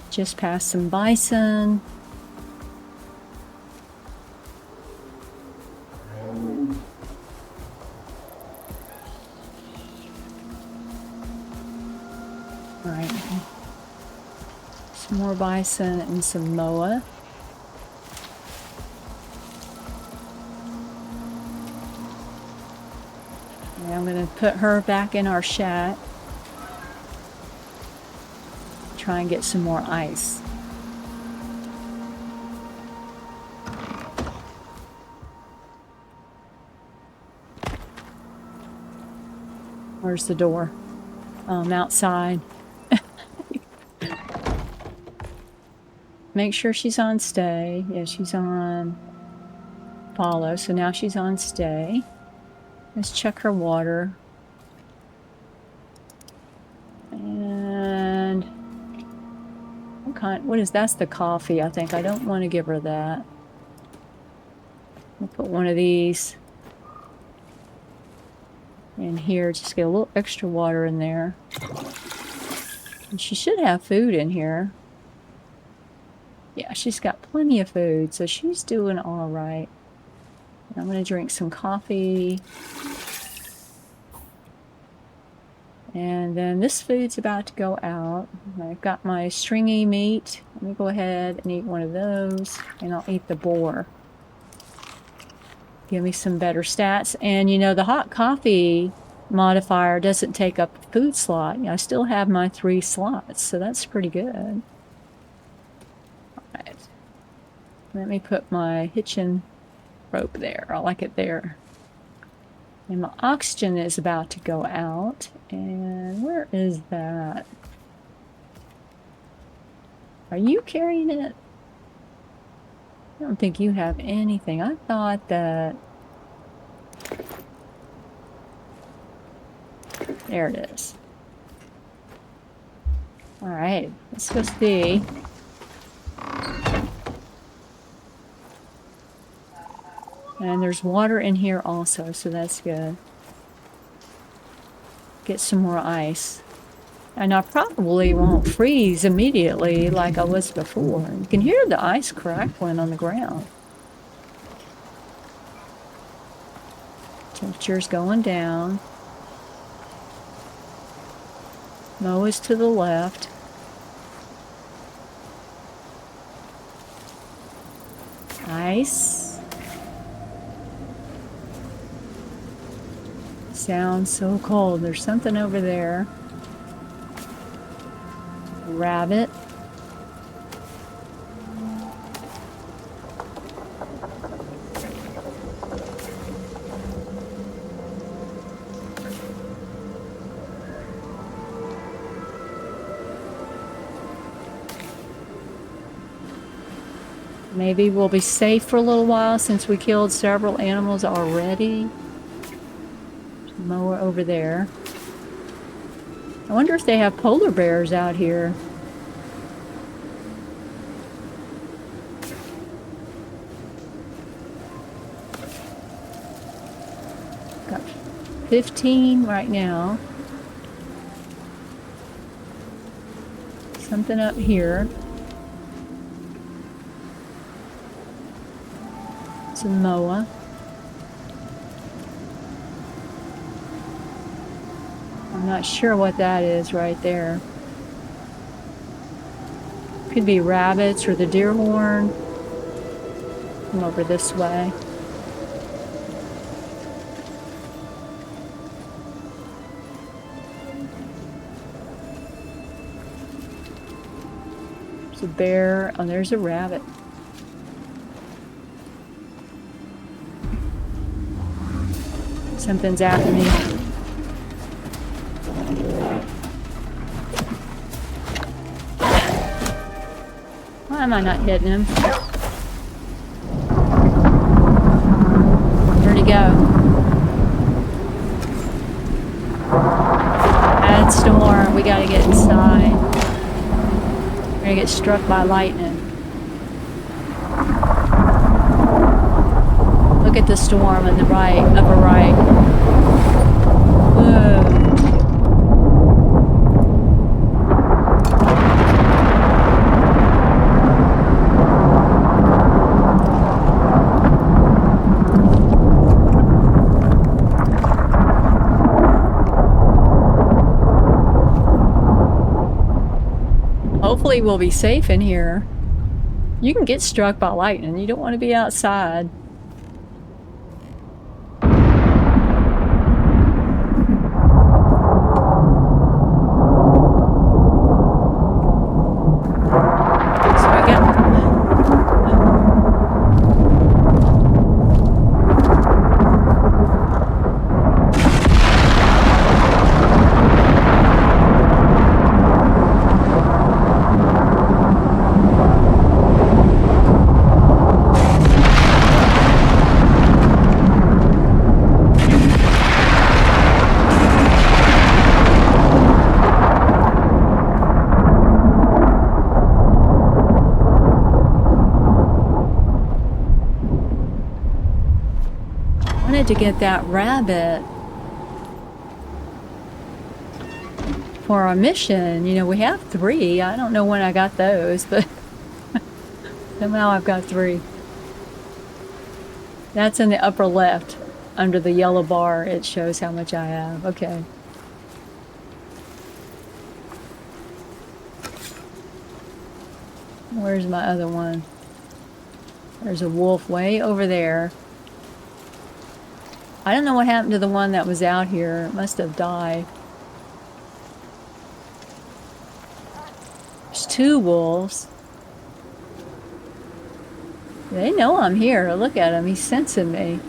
Just past some bison. All right. More bison and some moa. And I'm going to put her back in our shack. Try and get some more ice. Where's the door? I'm outside. Make sure she's on stay. Yeah, she's on follow. So now she's on stay. Let's check her water. And what is that's the coffee, I think. I don't want to give her that. I'll put one of these in here. Just get a little extra water in there. And she should have food in here. Yeah, she's got plenty of food, so she's doing all right. I'm going to drink some coffee. And then this food's about to go out. I've got my stringy meat. Let me go ahead and eat one of those, and I'll eat the boar. Give me some better stats. And you know, the hot coffee modifier doesn't take up a food slot. I still have my 3 slots, so that's pretty good. Alright. Let me put my hitching rope there. I like it there. And my oxygen is about to go out. And where is that? Are you carrying it? I don't think you have anything. I thought that... There it is. Alright, let's go see. And there's water in here also, so that's good. Get some more ice. And I probably won't freeze immediately like I was before. You can hear the ice crackling on the ground. Temperature's going down. Mo is to the left. Ice. Sounds so cold. There's something over there. Rabbit. Maybe we'll be safe for a little while since we killed several animals already. Mower over there. I wonder if they have polar bears out here. Got 15 right now. Something up here. Some moa. I'm not sure what that is right there. Could be rabbits or the deer horn. Come over this way. There's a bear. Oh, there's a rabbit. Something's after me. Why am I not hitting him? Where'd he go? Bad storm. We gotta get inside. We're gonna get struck by lightning. Look at the storm on the right, upper right. Whoa. Hopefully we'll be safe in here. You can get struck by lightning. You don't want to be outside. wanted to get that rabbit for our mission. You know, we have 3. I don't know when I got those, but somehow I've got 3. That's in the upper left. Under the yellow bar, it shows how much I have. Okay. Where's my other one? There's a wolf way over there. I don't know what happened to the one that was out here. It must have died. There's 2 wolves. They know I'm here. Look at him. He's sensing me.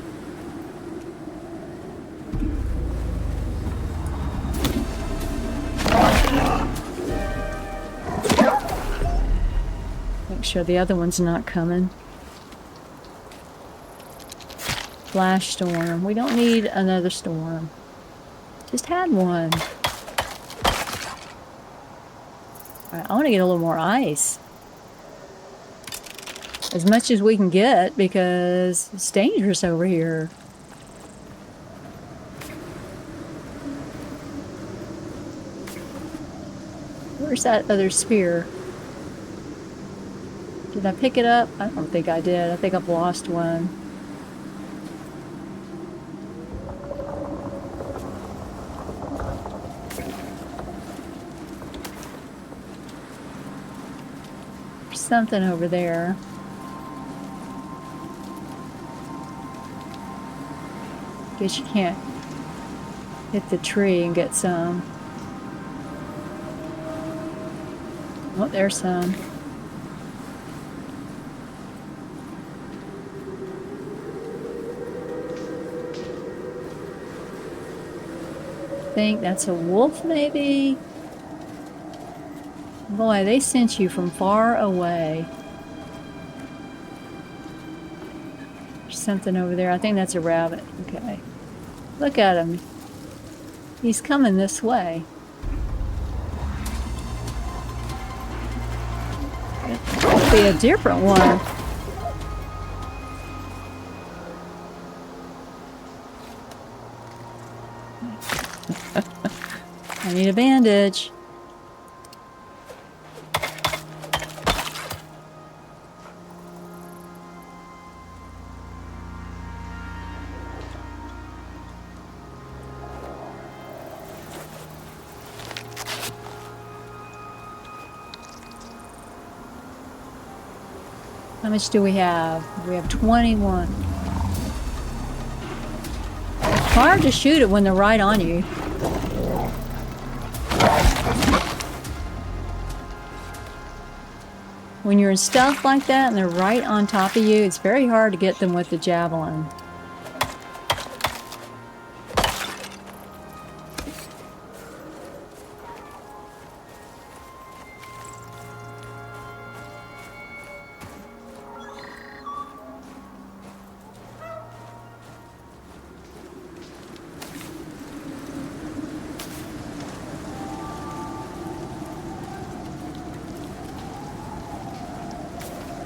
Make sure the other one's not coming. Flash storm. We don't need another storm. Just had one. Alright, I want to get a little more ice. As much as we can get, because it's dangerous over here. Where's that other spear? Did I pick it up? I don't think I did. I think I've lost one. There's something over there. Guess you can't hit the tree and get some. Oh, there's some. I think that's a wolf, maybe? Boy, they sent you from far away. There's something over there. I think that's a rabbit. Okay. Look at him. He's coming this way. It'll be a different one. I need a bandage. How much do we have? We have 21. It's hard to shoot it when they're right on you. When you're in stuff like that and they're right on top of you, it's very hard to get them with the javelin.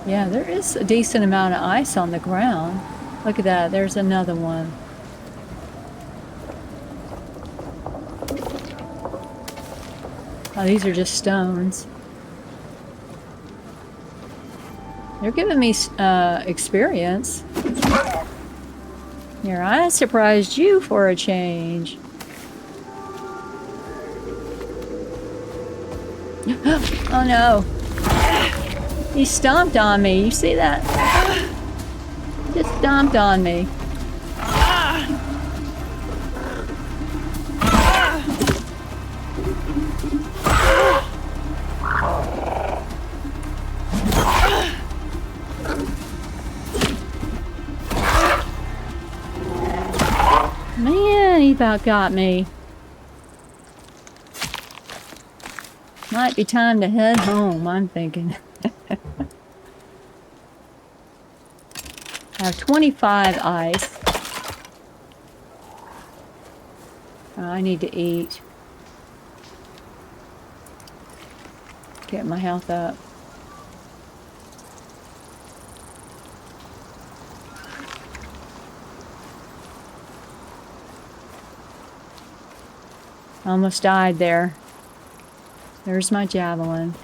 Yeah, there is a decent amount of ice on the ground. Look at that, there's another one. Oh, these are just stones. They're giving me experience. Here, I surprised you for a change. Oh no. He stomped on me. You see that? Just stomped on me. Man, he about got me. Might be time to head home, I'm thinking. I have 25 ice. I need to eat. Get my health up. Almost died there. There's my javelin.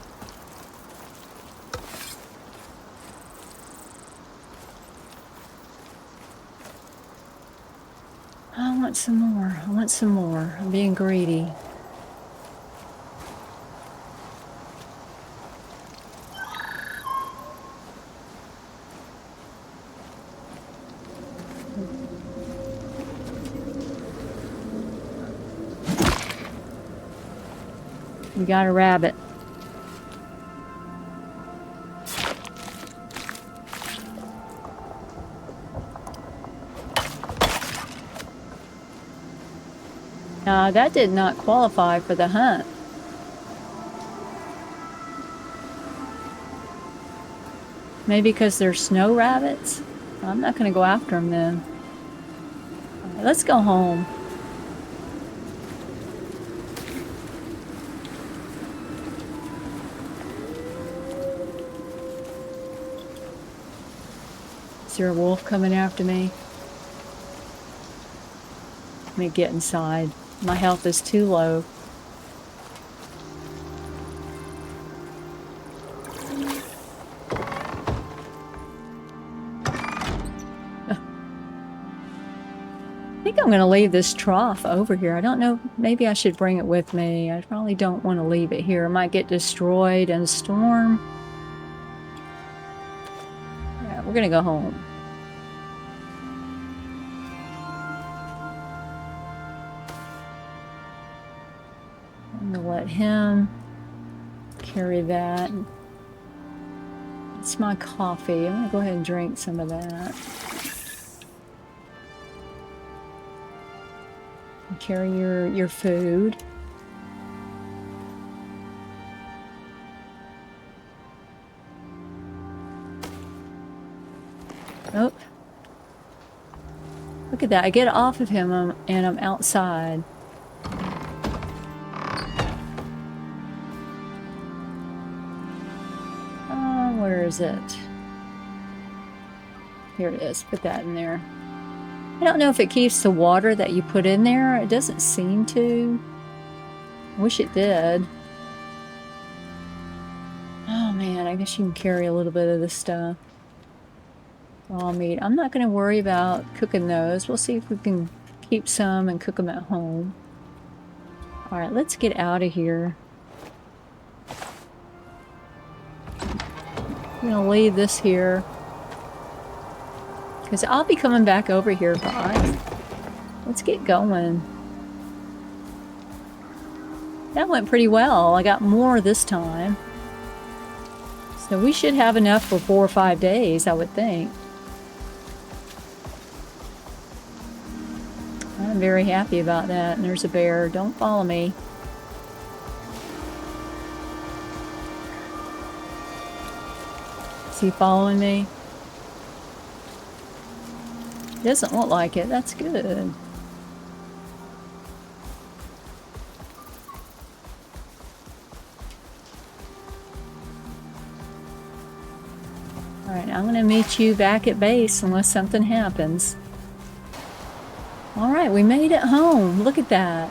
I want some more. I want some more. I'm being greedy. We got a rabbit. That did not qualify for the hunt. Maybe because they're snow rabbits? I'm not going to go after them then. All right, let's go home. Is there a wolf coming after me? Let me get inside. My health is too low. I think I'm going to leave this trough over here. I don't know. Maybe I should bring it with me. I probably don't want to leave it here. It might get destroyed in a storm. Yeah, we're going to go home. I'm going to let him carry that. It's my coffee. I'm going to go ahead and drink some of that. Carry your food. Oh. Look at that. I get off of him and I'm outside. Where is it? Here it is. Put that in there. I don't know if it keeps the water that you put in there. It doesn't seem to. I wish it did. Oh man, I guess you can carry a little bit of this stuff. Raw meat. I'm not going to worry about cooking those. We'll see if we can keep some and cook them at home. Alright, let's get out of here. I'm going to leave this here. Because I'll be coming back over here, guys. Let's get going. That went pretty well. I got more this time. So we should have enough for 4 or 5 days, I would think. I'm very happy about that. And there's a bear. Don't follow me. Is he following me? Doesn't look like it. That's good. Alright, I'm going to meet you back at base unless something happens. Alright, we made it home. Look at that.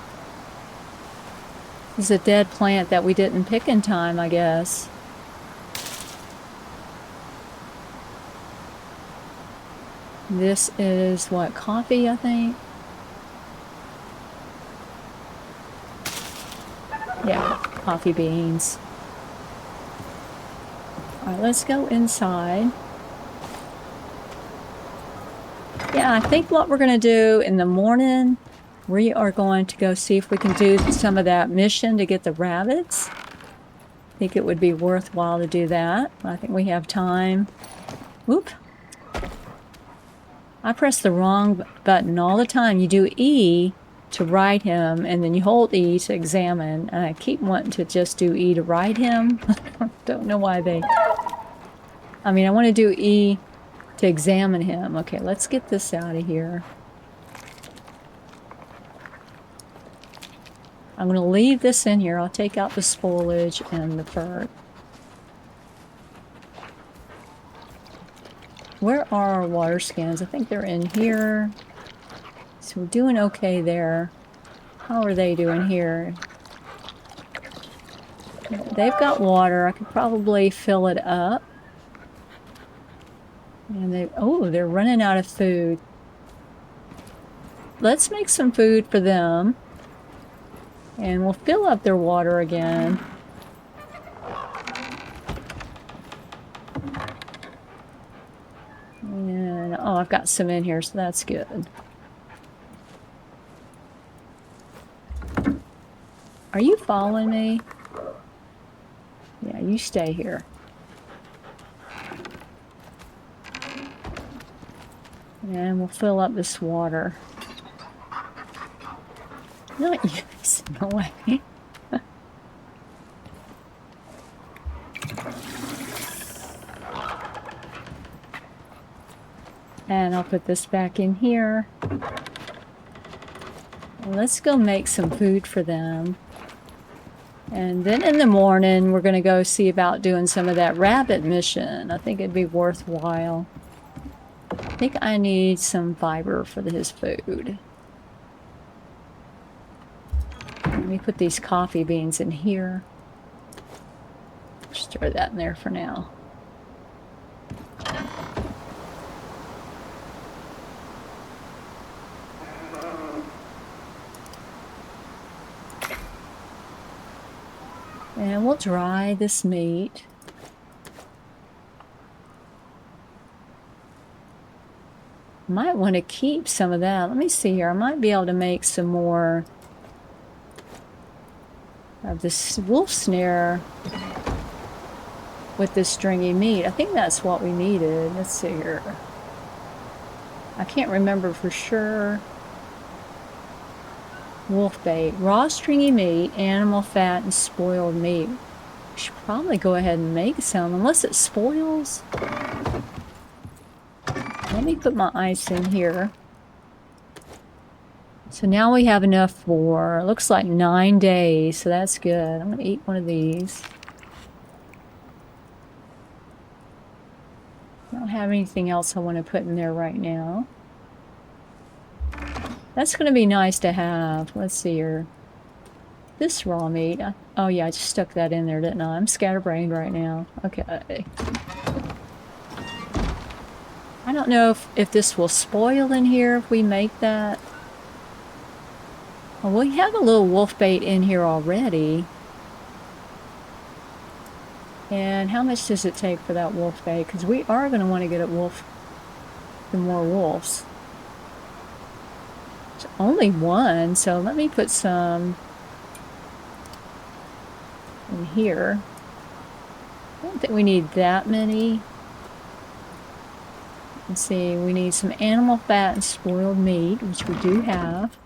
This is a dead plant that we didn't pick in time, I guess. This is what, coffee, I think? Yeah, coffee beans. Alright, let's go inside. Yeah, I think what we're going to do in the morning, we are going to go see if we can do some of that mission to get the rabbits. I think it would be worthwhile to do that. I think we have time. Whoop. I press the wrong button all the time. You do E to ride him, and then you hold E to examine. And I keep wanting to just do E to ride him. I don't know why they... I mean, I want to do E to examine him. Okay, let's get this out of here. I'm going to leave this in here. I'll take out the spoilage and the fur. Where are our water skins? I think they're in here. So we're doing okay there. How are they doing here? They've got water. I could probably fill it up. And they're running out of food. Let's make some food for them. And we'll fill up their water again. And, oh, I've got some in here, so that's good. Are you following me? Yeah, you stay here. And we'll fill up this water. Not you, no way. And I'll put this back in here. And let's go make some food for them. And then in the morning, we're going to go see about doing some of that rabbit mission. I think it'd be worthwhile. I think I need some fiber for his food. Let me put these coffee beans in here. Just throw that in there for now. And we'll dry this meat. Might want to keep some of that. Let me see here. I might be able to make some more of this wolf snare with this stringy meat. I think that's what we needed. Let's see here. I can't remember for sure. Wolf bait, raw stringy meat, animal fat, and spoiled meat. We should probably go ahead and make some, unless it spoils. Let me put my ice in here. So now we have enough for, looks like 9 days, so that's good. I'm gonna eat one of these. I don't have anything else I want to put in there right now. That's going to be nice to have. Let's see here. This raw meat. Oh yeah, I just stuck that in there, didn't I? I'm scatterbrained right now. Okay. I don't know if this will spoil in here if we make that. Well, we have a little wolf bait in here already. And how much does it take for that wolf bait? Because we are going to want to get some more wolves. It's only one, so let me put some in here. I don't think we need that many. Let's see, we need some animal fat and spoiled meat, which we do have.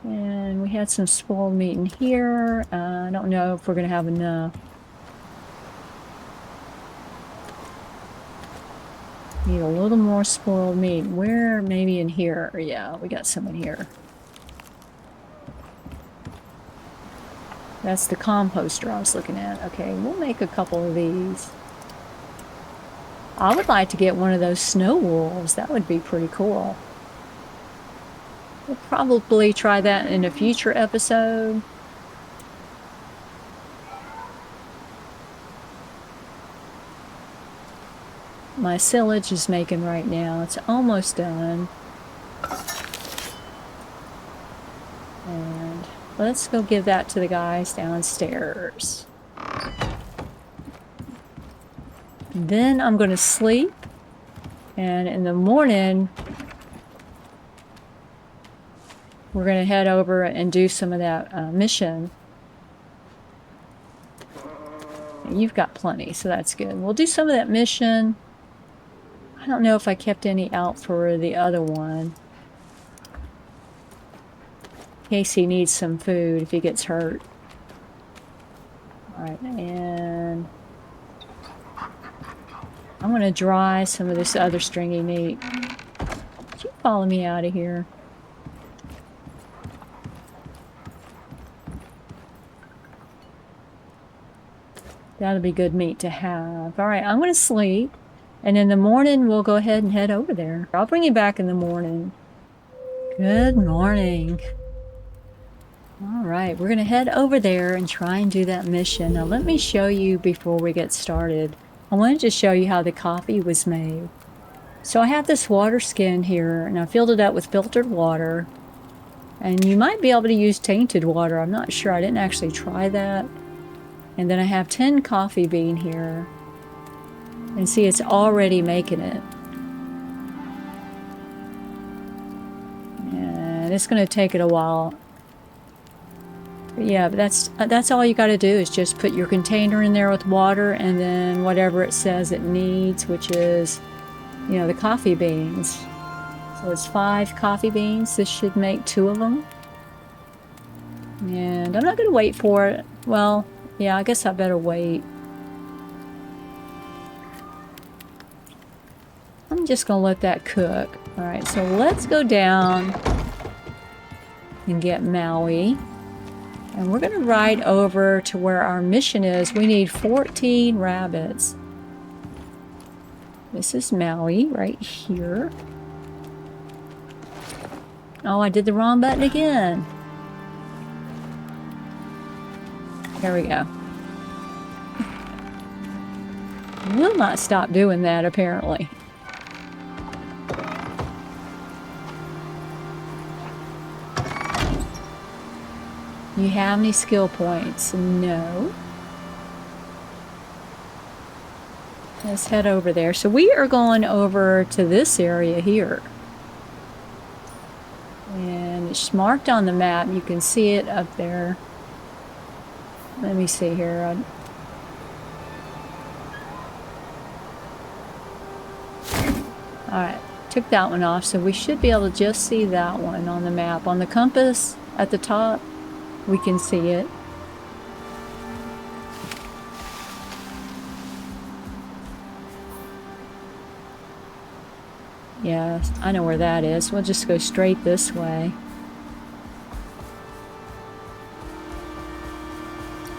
And we had some spoiled meat in here. I don't know if we're going to have enough. Need a little more spoiled meat. Where? Maybe in here. Yeah, we got some in here. That's the composter I was looking at. Okay, we'll make a couple of these. I would like to get one of those snow wolves. That would be pretty cool. We'll probably try that in a future episode. My silage is making right now. It's almost done. And let's go give that to the guys downstairs. Then I'm going to sleep. And in the morning, we're going to head over and do some of that mission. And you've got plenty, so that's good. We'll do some of that mission. I don't know if I kept any out for the other one. In case he needs some food if he gets hurt. Alright, and I'm going to dry some of this other stringy meat. Could you follow me out of here? That'll be good meat to have. Alright, I'm going to sleep. And in the morning, we'll go ahead and head over there. I'll bring you back in the morning. Good morning. All right, we're going to head over there and try and do that mission. Now, let me show you before we get started. I wanted to show you how the coffee was made. So I have this water skin here, and I filled it up with filtered water. And you might be able to use tainted water. I'm not sure. I didn't actually try that. And then I have 10 coffee bean here. And see, it's already making it. And it's going to take it a while. But yeah, but that's all you got to do is just put your container in there with water and then whatever it says it needs, which is, you know, the coffee beans. So it's 5 coffee beans. This should make 2 of them. And I'm not going to wait for it. Well, yeah, I guess I better wait. I'm just going to let that cook. All right, so let's go down and get Maui. And we're going to ride over to where our mission is. We need 14 rabbits. This is Maui right here. Oh, I did the wrong button again. There we go. Will not stop doing that, apparently. You have any skill points? No. Let's head over there. So we are going over to this area here. And it's marked on the map. You can see it up there. Let me see here. Alright, took that one off. So we should be able to just see that one on the map. On the compass at the top, we can see it. Yes, I know where that is. We'll just go straight this way.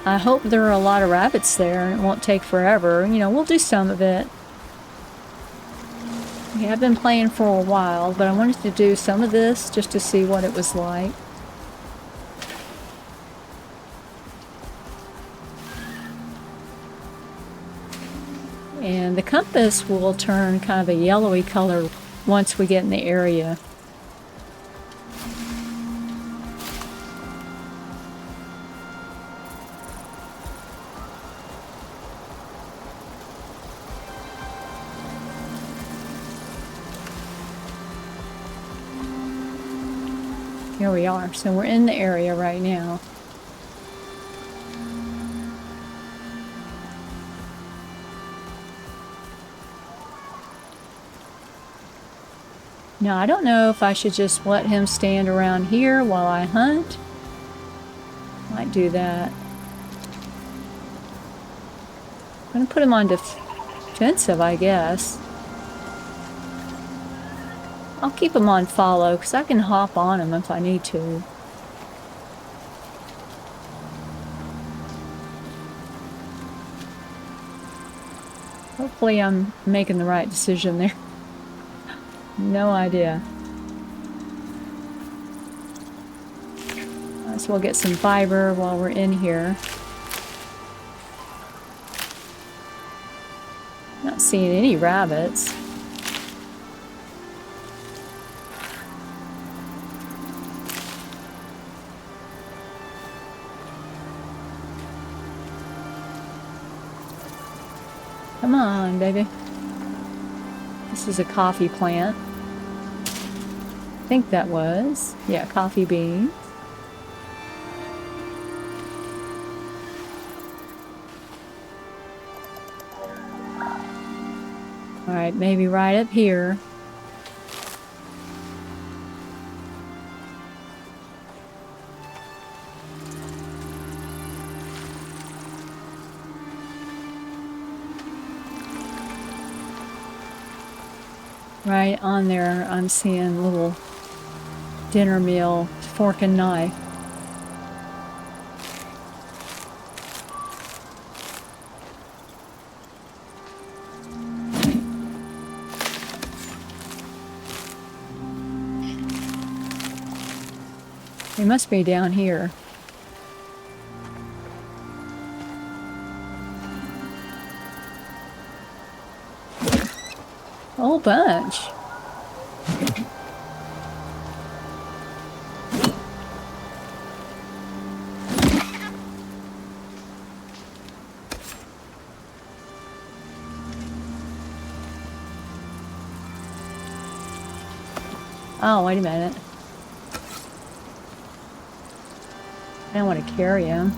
I hope there are a lot of rabbits there and it won't take forever. You know, we'll do some of it. Yeah, I've been playing for a while, but I wanted to do some of this just to see what it was like. And the compass will turn kind of a yellowy color once we get in the area. Here we are. So we're in the area right now. Now, I don't know if I should just let him stand around here while I hunt. Might do that. I'm going to put him on defensive, I guess. I'll keep him on follow, because I can hop on him if I need to. Hopefully I'm making the right decision there. No idea. So we'll get some fiber while we're in here. Not seeing any rabbits. Come on, baby. This is a coffee plant. I think that was. Yeah, coffee beans. Alright, maybe right up here. Right on there, I'm seeing a little dinner meal, fork and knife. He must be down here. A whole bunch. Oh, wait a minute. I don't want to carry him.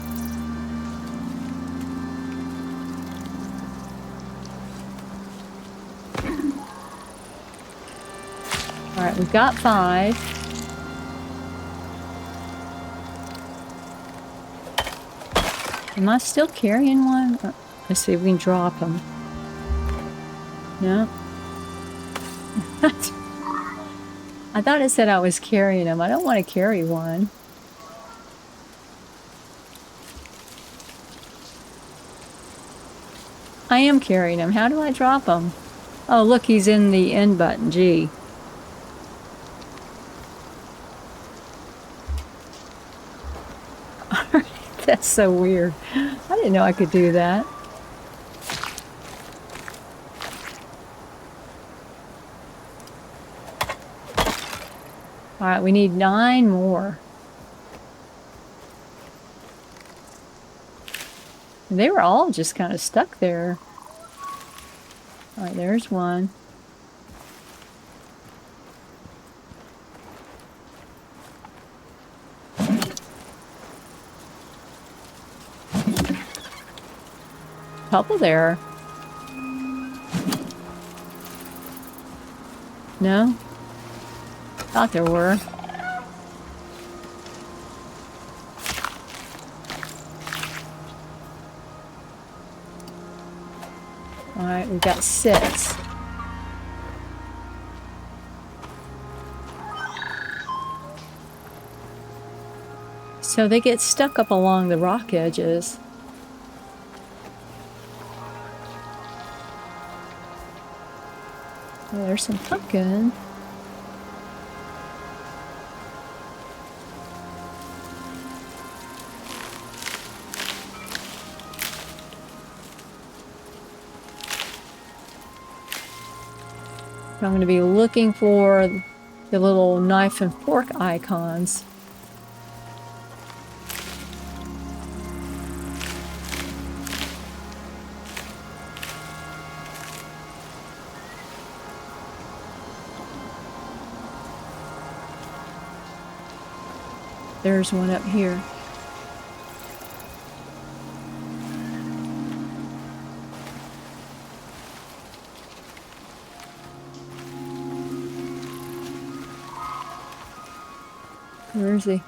Alright, we've got 5. Am I still carrying one? Let's see if we can drop him. No. I thought it said I was carrying him. I don't want to carry one. I am carrying him. How do I drop him? Oh, look, he's in the end button. G. That's so weird. I didn't know I could do that. All right, we need 9 more. They were all just kind of stuck there. All right, there's one. Couple there. No? Thought there were. Alright, we've got 6. So they get stuck up along the rock edges. Oh, there's some pumpkin. I'm going to be looking for the little knife and fork icons. There's one up here. Where is he?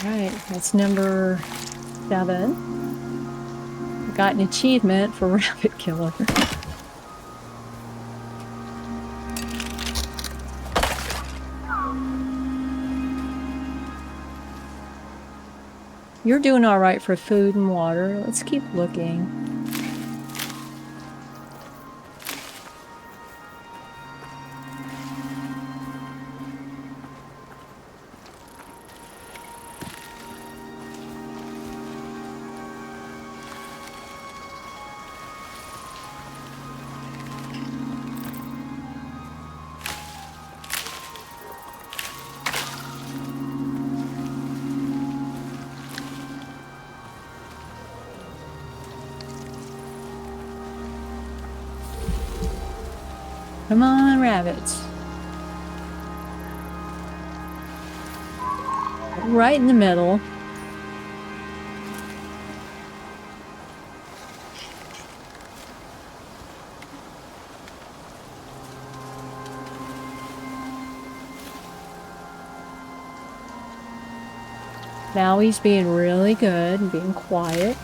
Alright, that's number 7. Got an achievement for rabbit killer. You're doing all right for food and water. Let's keep looking. Come on, rabbits. Right in the middle. Now he's being really good and being quiet.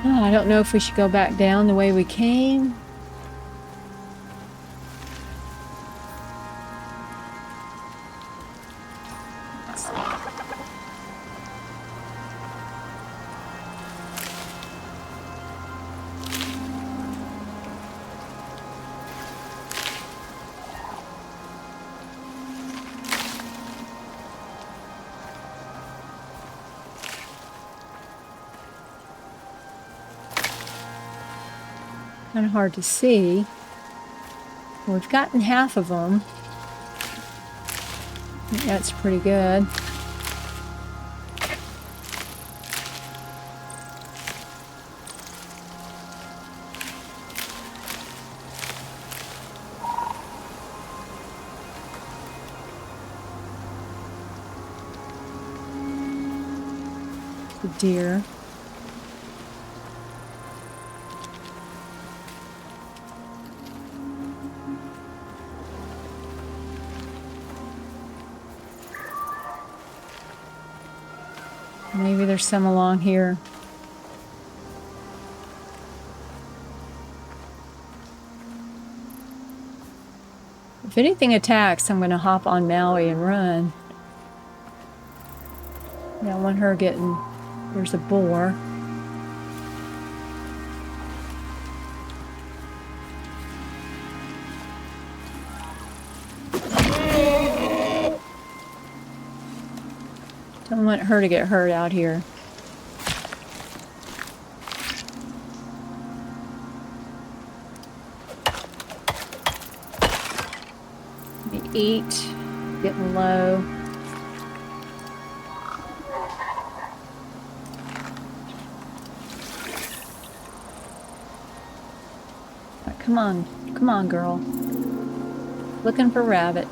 Oh, I don't know if we should go back down the way we came. Kind of hard to see. We've gotten half of them. I think that's pretty good. The deer. Maybe there's some along here. If anything attacks, I'm going to hop on Maui and run. I don't want her getting... There's a boar. Don't want her to get hurt out here. Let me eat. Getting low. Come on, girl. Looking for rabbit.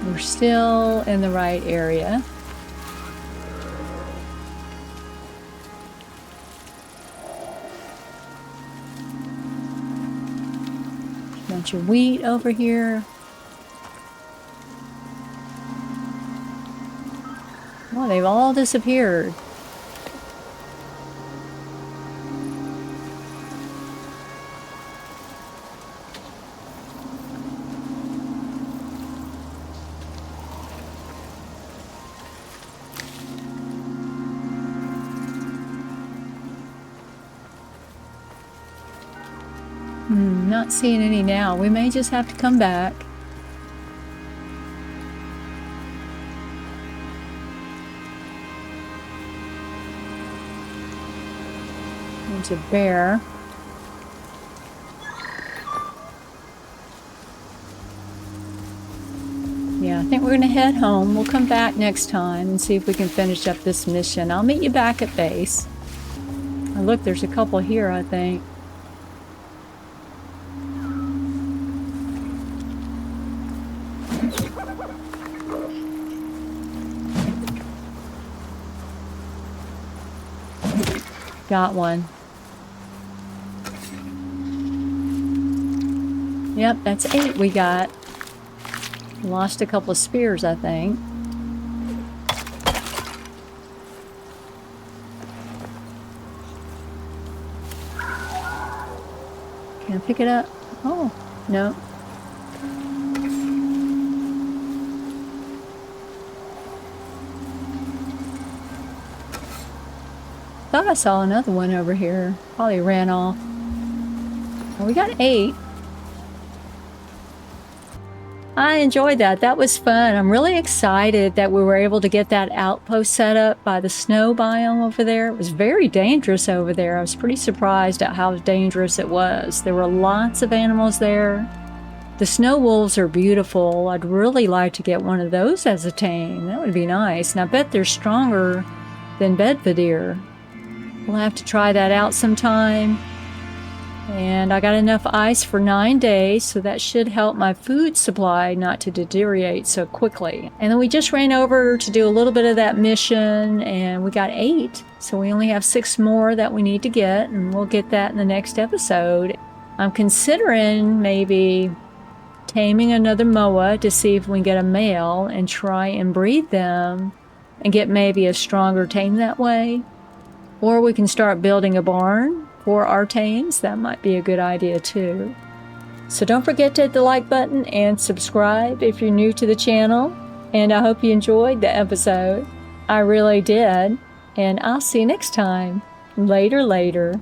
We're still in the right area. Bunch of wheat over here. Oh, they've all disappeared. Not seeing any now. We may just have to come back. There's a bear. Yeah, I think we're going to head home. We'll come back next time and see if we can finish up this mission. I'll meet you back at base. Oh, look, there's a couple here, I think. Got one. Yep, that's 8 we got. Lost a couple of spears, I think. Can I pick it up? Oh, no. Thought I saw another one over here. Probably ran off. Well, we got 8. I enjoyed that. That was fun. I'm really excited that we were able to get that outpost set up by the snow biome over there. It was very dangerous over there. I was pretty surprised at how dangerous it was. There were lots of animals there. The snow wolves are beautiful. I'd really like to get one of those as a tame. That would be nice. And I bet they're stronger than Belvedere. We'll have to try that out sometime. And I got enough ice for 9 days, so that should help my food supply not to deteriorate so quickly. And then we just ran over to do a little bit of that mission, and we got 8. So we only have 6 more that we need to get, and we'll get that in the next episode. I'm considering maybe taming another moa to see if we can get a male and try and breed them and get maybe a stronger tame that way. Or we can start building a barn for our tames. That might be a good idea too. So don't forget to hit the like button and subscribe if you're new to the channel. And I hope you enjoyed the episode. I really did. And I'll see you next time. Later.